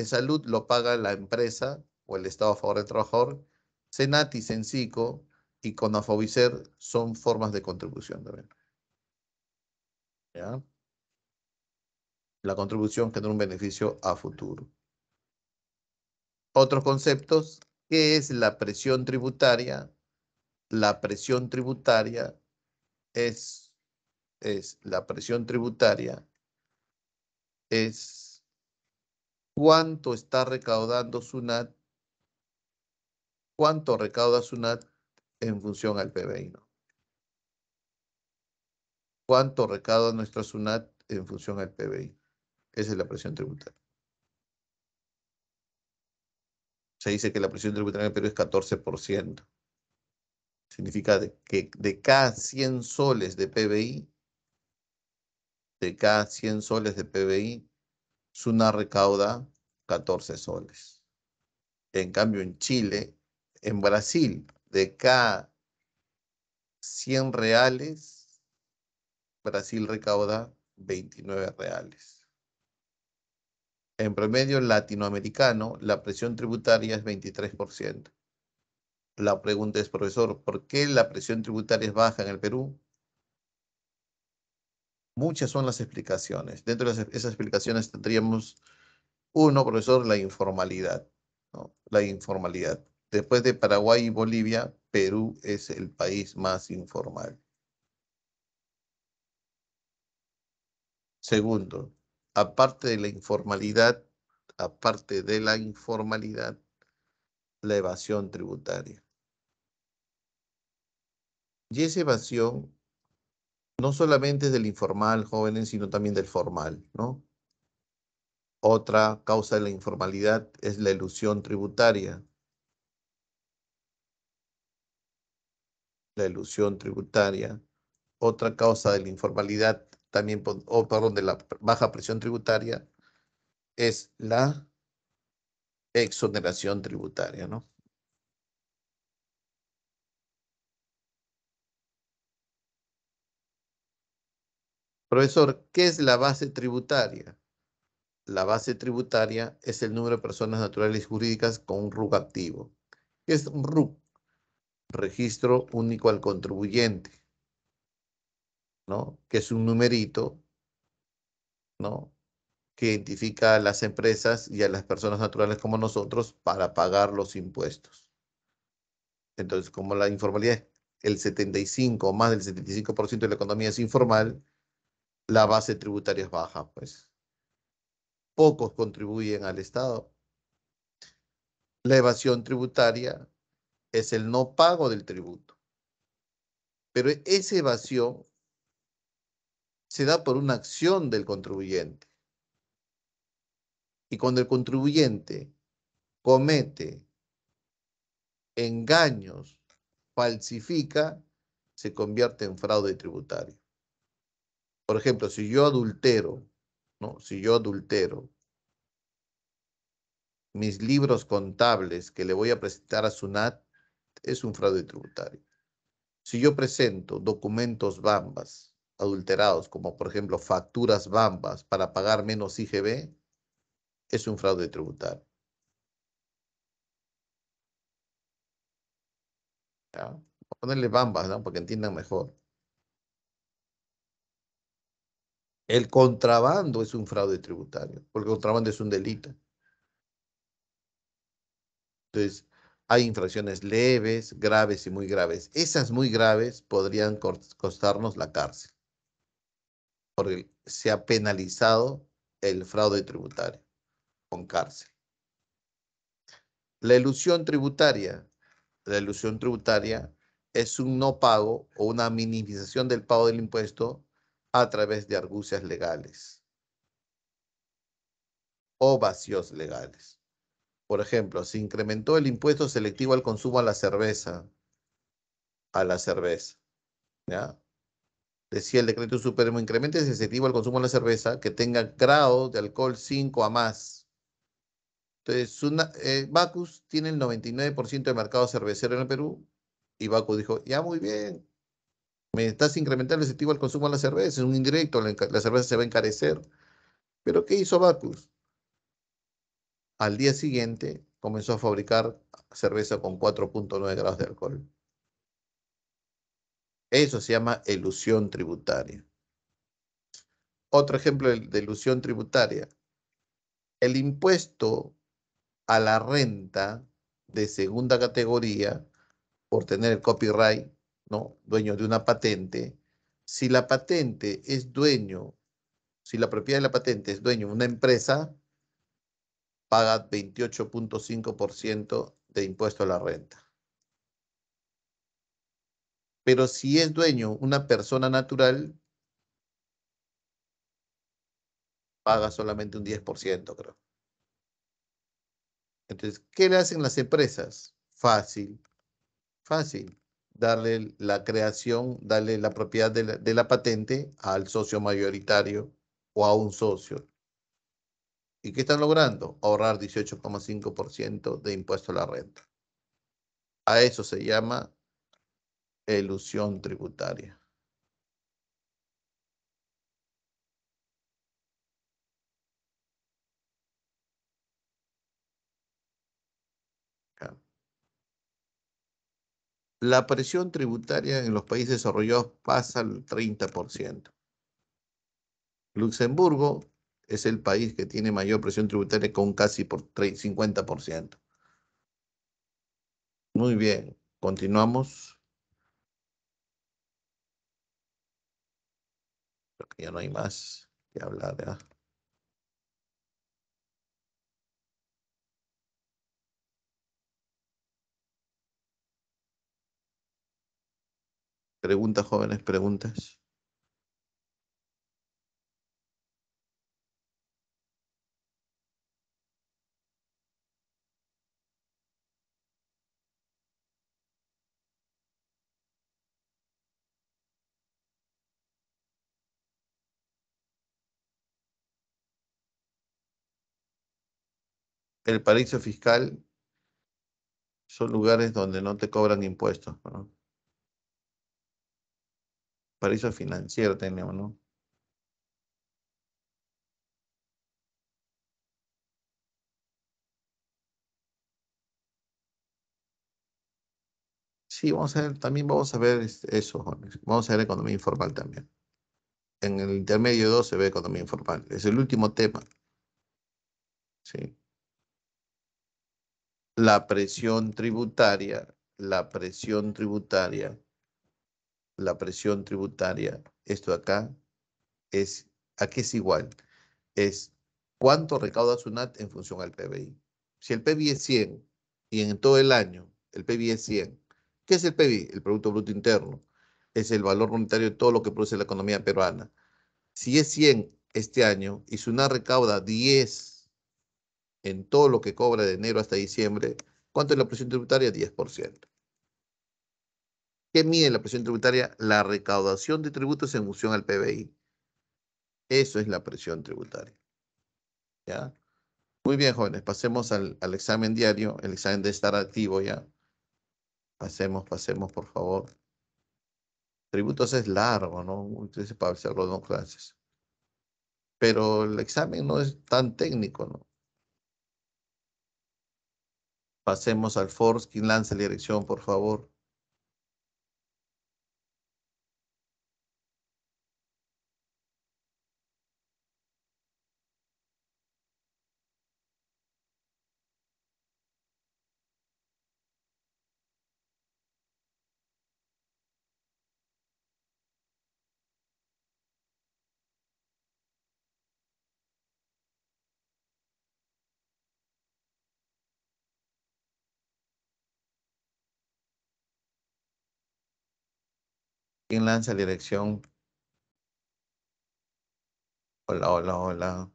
lo paga la empresa o el Estado a favor del trabajador. Senati, Sensico y Conafobicer son formas de contribución también. ¿Ya? La contribución genera un beneficio a futuro. Otros conceptos, ¿qué es la presión tributaria? La presión tributaria la presión tributaria es cuánto está recaudando SUNAT, cuánto recauda SUNAT en función al PBI, ¿no? Cuánto recauda nuestra SUNAT en función al PBI. Esa es la presión tributaria. Se dice que la presión tributaria en el Perú es 14%. Significa que de cada 100 soles de PBI, de cada 100 soles de PBI, SUNAT recauda 14 soles. En cambio, en Chile, en Brasil, de cada 100 reales, Brasil recauda 29 reales. En promedio latinoamericano, la presión tributaria es 23%. La pregunta es, profesor, ¿por qué la presión tributaria es baja en el Perú? Muchas son las explicaciones. Dentro de esas explicaciones tendríamos, uno, profesor, la informalidad, ¿no? La informalidad. Después de Paraguay y Bolivia, Perú es el país más informal. Segundo, aparte de la informalidad, la evasión tributaria. Y esa evasión no solamente es del informal, jóvenes, sino también del formal, ¿no? Otra causa de la informalidad es la elusión tributaria. La elusión tributaria. Otra causa de la informalidad también, perdón, de la baja presión tributaria es la exoneración tributaria, ¿no? Profesor, ¿qué es la base tributaria? La base tributaria es el número de personas naturales y jurídicas con un RUC activo. ¿Qué es un RUC? Registro único al contribuyente, ¿no? Que es un numerito, ¿no? Que identifica a las empresas y a las personas naturales como nosotros para pagar los impuestos. Entonces, como la informalidad es el 75 o más del 75% de la economía es informal, la base tributaria es baja, pues. Pocos contribuyen al Estado. La evasión tributaria es el no pago del tributo. Pero esa evasión se da por una acción del contribuyente. Y cuando el contribuyente comete engaños, falsifica, se convierte en fraude tributario. Por ejemplo, si yo adultero, ¿no? Si yo adultero mis libros contables que le voy a presentar a SUNAT, es un fraude tributario. Si yo presento documentos bambas adulterados, como por ejemplo facturas bambas para pagar menos IGB, es un fraude tributario. ¿Ya? Voy a ponerle bambas, ¿no? Para que entiendan mejor. El contrabando es un fraude tributario, porque el contrabando es un delito. Entonces, Hay infracciones leves, graves y muy graves. Esas muy graves podrían costarnos la cárcel, porque se ha penalizado el fraude tributario con cárcel. La elusión tributaria. La elusión tributaria es un no pago o una minimización del pago del impuesto a través de argucias legales o vacíos legales. Por ejemplo, se incrementó el impuesto selectivo al consumo a la cerveza, ¿ya? Decía el decreto supremo, incremente el selectivo al consumo de la cerveza que tenga grado de alcohol 5 a más. Entonces, Bacus tiene el 99% de mercado cervecero en el Perú y Bacus dijo, ya muy bien, me estás incrementando el selectivo al consumo de la cerveza, es un indirecto, la cerveza se va a encarecer. Pero ¿qué hizo Bacus? Al día siguiente comenzó a fabricar cerveza con 4,9 grados de alcohol. Eso se llama elusión tributaria. Otro ejemplo de elusión tributaria. El impuesto a la renta de segunda categoría por tener el copyright, ¿no? Dueño de una patente. Si la patente es dueño, si la propiedad de la patente es dueño de una empresa, paga 28,5% de impuesto a la renta. Pero si es dueño una persona natural, paga solamente un 10%, creo. Entonces, ¿qué le hacen las empresas? Fácil, fácil. Darle la creación, darle la propiedad de la patente al socio mayoritario o a un socio. ¿Y qué están logrando? Ahorrar 18,5% de impuesto a la renta. A eso se llama elusión tributaria. ¿Ya? La presión tributaria en los países desarrollados pasa al 30%. Luxemburgo es el país que tiene mayor presión tributaria con casi por 50%. Muy bien, continuamos. Creo que ya no hay más que hablar, ¿ya? Preguntas, jóvenes, preguntas. El paraíso fiscal son lugares donde no te cobran impuestos, ¿no? Paraíso financiero tenemos, ¿no? Sí, vamos a ver, también vamos a ver eso, jóvenes. Vamos a ver economía informal también. En el intermedio 2 se ve economía informal. Es el último tema, ¿sí? La presión tributaria, la presión tributaria, la presión tributaria, esto de acá es, aquí es igual, es cuánto recauda SUNAT en función al PBI. Si el PBI es 100 y en todo el año el PBI es 100, ¿qué es el PBI? El Producto Bruto Interno. Es el valor monetario de todo lo que produce la economía peruana. Si es 100 este año y SUNAT recauda 10 en todo lo que cobra de enero hasta diciembre, ¿cuánto es la presión tributaria? 10%. ¿Qué mide la presión tributaria? La recaudación de tributos en función al PBI. Eso es la presión tributaria. ¿Ya? Muy bien, jóvenes, pasemos al examen diario, el examen de estar activo ya. Pasemos, por favor. Tributos es largo, ¿no? Ustedes para hacerlo en 2 clases. Pero el examen no es tan técnico, ¿no? Pasemos al Force. Quien lance la dirección, por favor. ¿Quién lanza la dirección? Hola, hola, hola.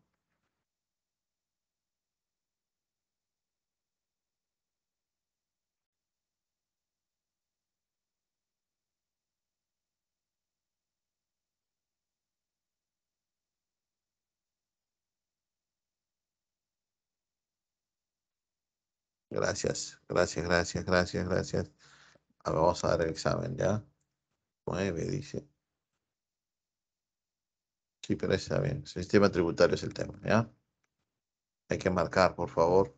Gracias, gracias, gracias, gracias, gracias. A ver, vamos a dar el examen, ¿ya? 9, dice. Sí, pero está bien. Sistema tributario es el tema, ¿ya? Hay que marcar, por favor.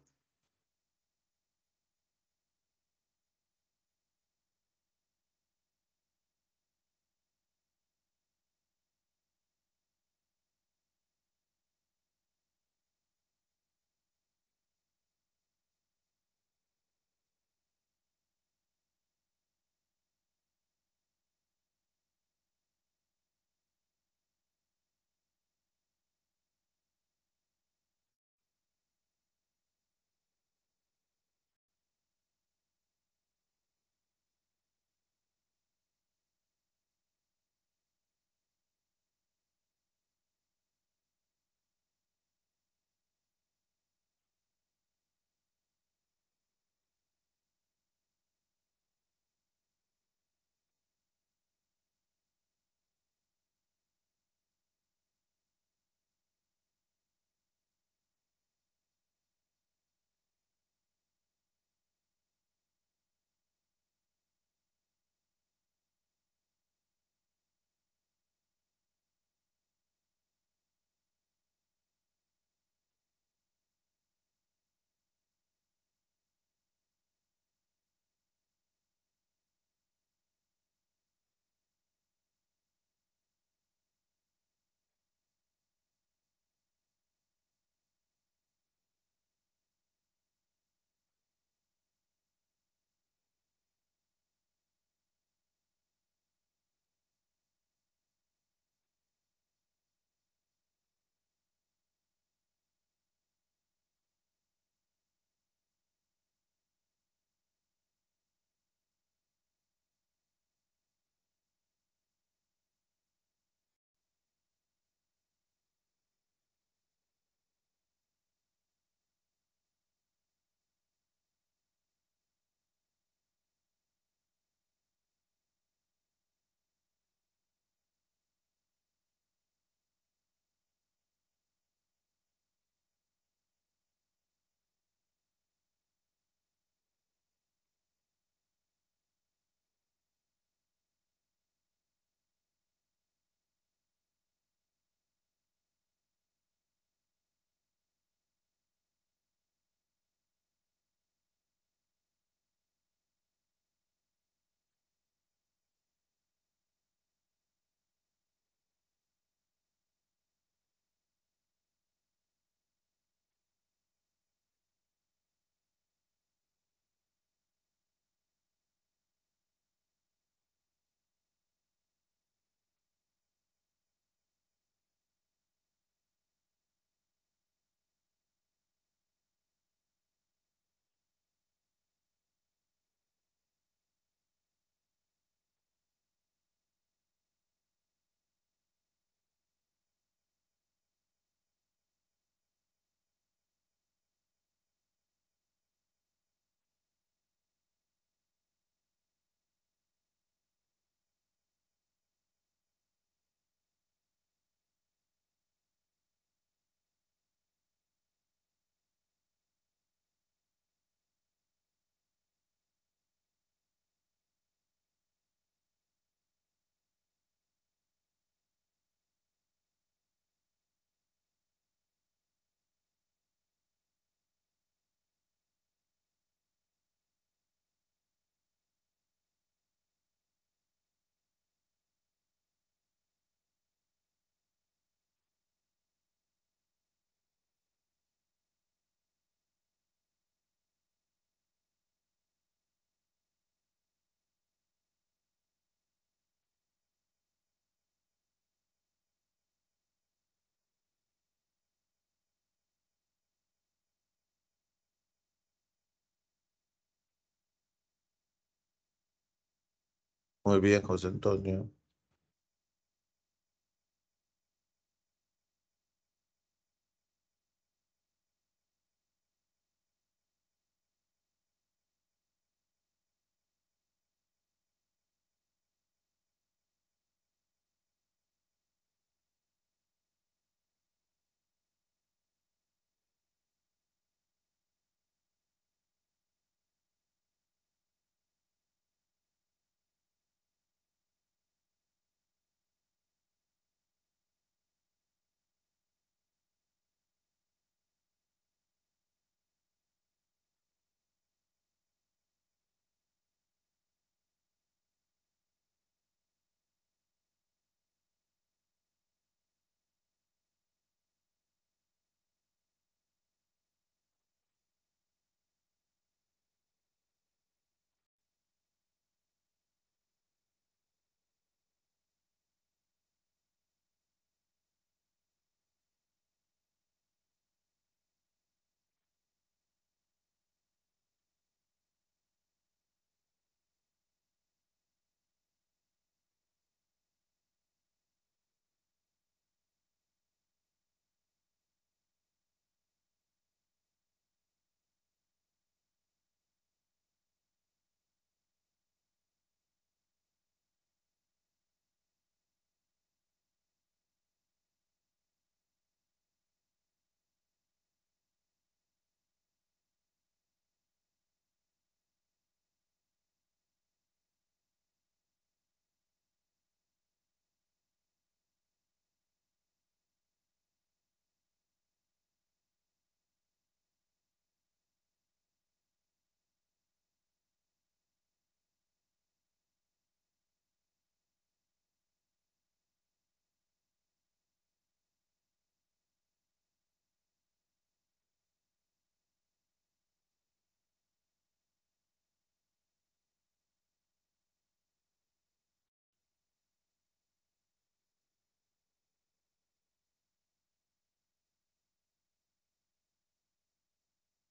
Muy bien, José Antonio.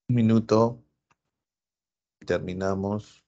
Un minuto, terminamos.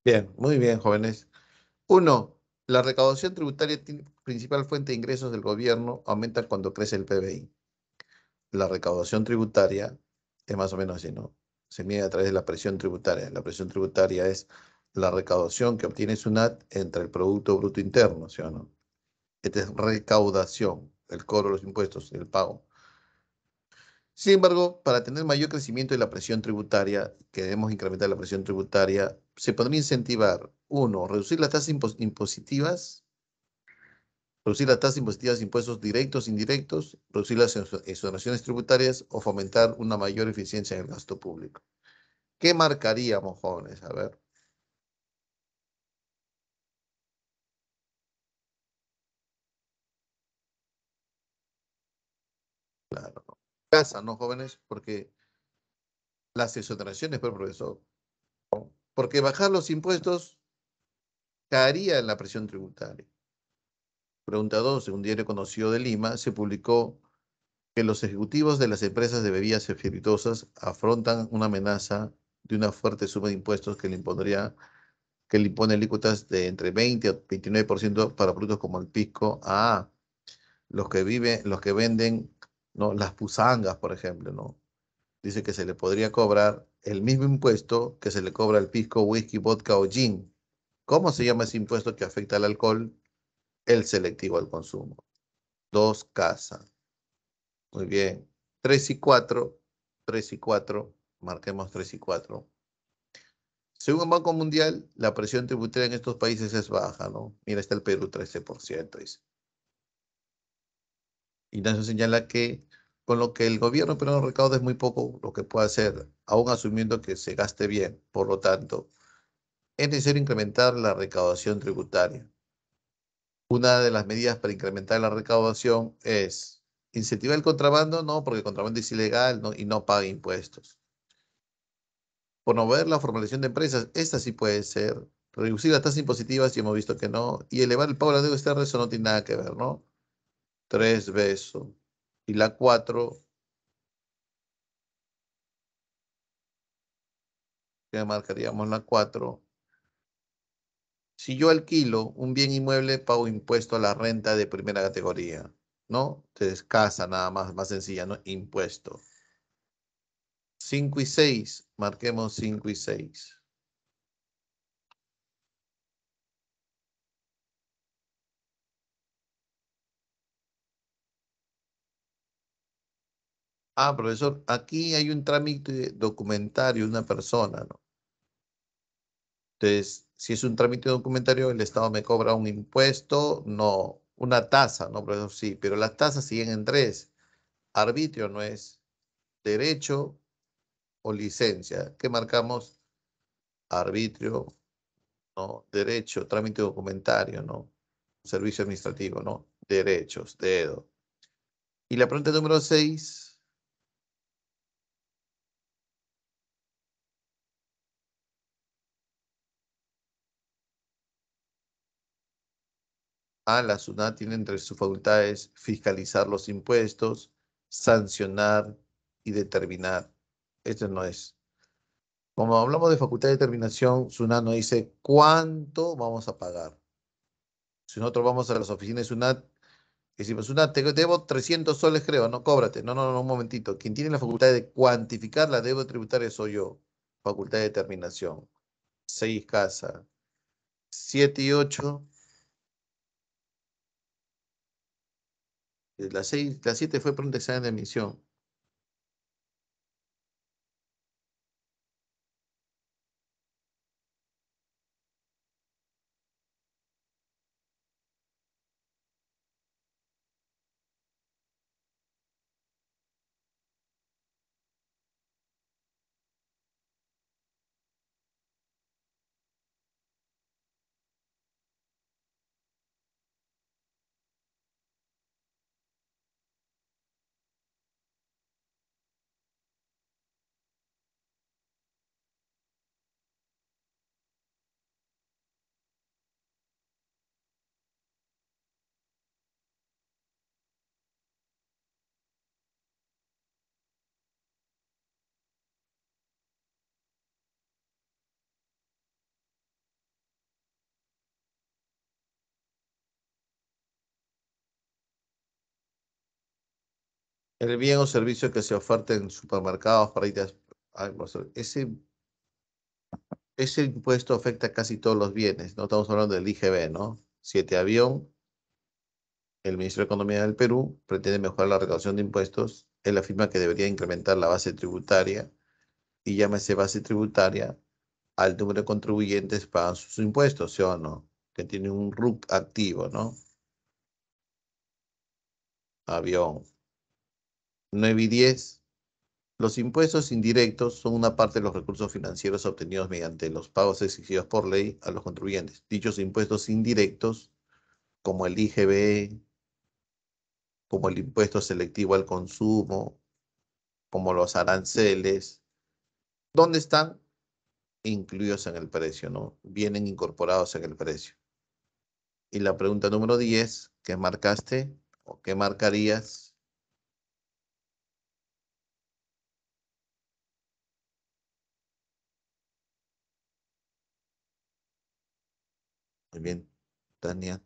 Bien, muy bien, jóvenes. Uno, la recaudación tributaria, principal fuente de ingresos del gobierno, aumenta cuando crece el PBI. La recaudación tributaria es más o menos así, ¿no? Se mide a través de la presión tributaria. La presión tributaria es la recaudación que obtiene SUNAT entre el Producto Bruto Interno, ¿sí o no? Esta es recaudación, el cobro de los impuestos, el pago. Sin embargo, para tener mayor crecimiento de la presión tributaria, queremos incrementar la presión tributaria, se podría incentivar, uno, reducir las tasas impositivas, reducir las tasas impositivas de impuestos directos e indirectos, reducir las exoneraciones tributarias o fomentar una mayor eficiencia en el gasto público. ¿Qué marcaríamos, jóvenes? A ver, claro, ¿no? Casa, ¿no, jóvenes? Porque las exoneraciones, pero profesor, porque bajar los impuestos caería en la presión tributaria. Pregunta 2, según Diario Conocido de Lima, se publicó que los ejecutivos de las empresas de bebidas espirituosas afrontan una amenaza de una fuerte suma de impuestos que le impone alícuotas de entre 20 a 29% para productos como el pisco a los que venden, ¿no? Las pusangas, por ejemplo, ¿no? Dice que se le podría cobrar el mismo impuesto que se le cobra al pisco, whisky, vodka o gin. ¿Cómo se llama ese impuesto que afecta al alcohol? El selectivo al consumo. Dos, casa. Muy bien. 3 y 4. 3 y 4. Marquemos 3 y 4. Según el Banco Mundial, la presión tributaria en estos países es baja, ¿no? Mira, está el Perú 13%, dice. Ignacio señala que con lo que el gobierno peruano recauda es muy poco lo que puede hacer, aún asumiendo que se gaste bien. Por lo tanto, es necesario incrementar la recaudación tributaria. Una de las medidas para incrementar la recaudación es incentivar el contrabando, no, porque el contrabando es ilegal, ¿no? Y no paga impuestos. Promover la formalización de empresas, esta sí puede ser. Reducir las tasas impositivas, y hemos visto que no. Y elevar el pago de la deuda externa, eso no tiene nada que ver, ¿no? Tres besos. Y la cuatro, que marcaríamos la cuatro. Si yo alquilo un bien inmueble, pago impuesto a la renta de primera categoría, ¿no? Entonces, casa nada más, más sencilla, ¿no? Impuesto. 5 y 6, marquemos 5 y 6. Ah, profesor, aquí hay un trámite documentario de una persona, ¿no? Entonces, si es un trámite documentario, el Estado me cobra un impuesto, no, una tasa, ¿no, profesor? Sí, pero las tasas siguen en tres. Arbitrio no es derecho o licencia. ¿Qué marcamos? Arbitrio, ¿no? Derecho, trámite documentario, ¿no? Servicio administrativo, ¿no? Derechos, dedo. Y la pregunta número 6. La SUNAT tiene entre sus facultades fiscalizar los impuestos, sancionar y determinar. Esto no es. Como hablamos de facultad de determinación, SUNAT nos dice cuánto vamos a pagar. Si nosotros vamos a las oficinas de SUNAT, decimos, SUNAT, te debo 300 soles, creo, no, cóbrate. No, no, no, un momentito. Quien tiene la facultad de cuantificar la deuda tributaria soy yo. Facultad de determinación. 6 casa. 7 y 8. La 7 fue por un examen de admisión. El bien o servicio que se oferta en supermercados para ir ese impuesto afecta a casi todos los bienes, ¿no? Estamos hablando del IGB, ¿no? 7 avión, el Ministerio de Economía del Perú pretende mejorar la recaudación de impuestos. Él afirma que debería incrementar la base tributaria y llámese base tributaria al número de contribuyentes que pagan sus impuestos, ¿sí o no? Que tiene un RUC activo, ¿no? Avión. 9 y 10. Los impuestos indirectos son una parte de los recursos financieros obtenidos mediante los pagos exigidos por ley a los contribuyentes. Dichos impuestos indirectos, como el IGB, como el impuesto selectivo al consumo, como los aranceles, ¿dónde están? Incluidos en el precio, ¿no? Vienen incorporados en el precio. Y la pregunta número 10, ¿qué marcaste o qué marcarías? Muy bien, Tania,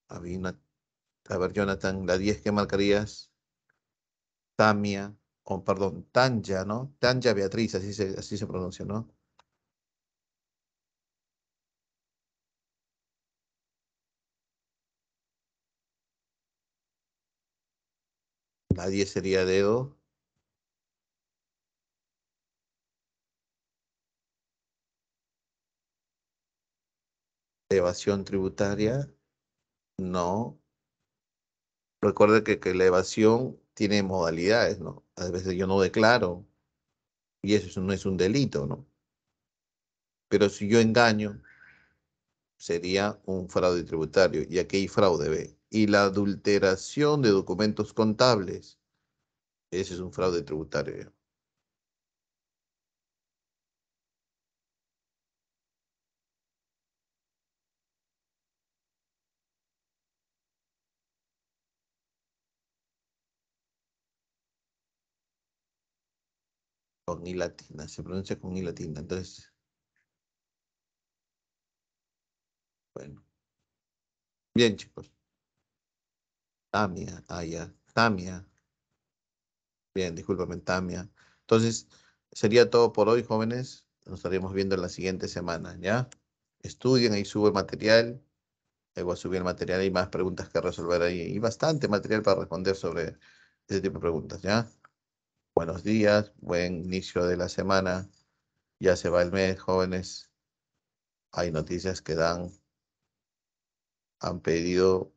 había una, a ver, Jonathan, la 10, ¿qué marcarías? Tamia, o perdón, Tanja, ¿no? Tanja Beatriz, así se pronuncia, ¿no? La 10 sería dedo, evasión tributaria, no. Recuerde que la evasión tiene modalidades, ¿no? A veces yo no declaro y eso no es un delito, ¿no? Pero si yo engaño, sería un fraude tributario y aquí hay fraude, ¿ve? Y la adulteración de documentos contables, ese es un fraude tributario. Con I latina, se pronuncia con I latina. Entonces, bueno. Bien, chicos. Tamia, ah, ya. Tamia. Bien, discúlpame, Tamia. Entonces, sería todo por hoy, jóvenes. Nos estaríamos viendo en la siguiente semana, ¿ya? Estudien, ahí subo el material. Ahí voy a subir el material. Hay más preguntas que resolver ahí. Y bastante material para responder sobre ese tipo de preguntas, ¿ya? Buenos días, buen inicio de la semana. Ya se va el mes, jóvenes. Hay noticias que dan, han pedido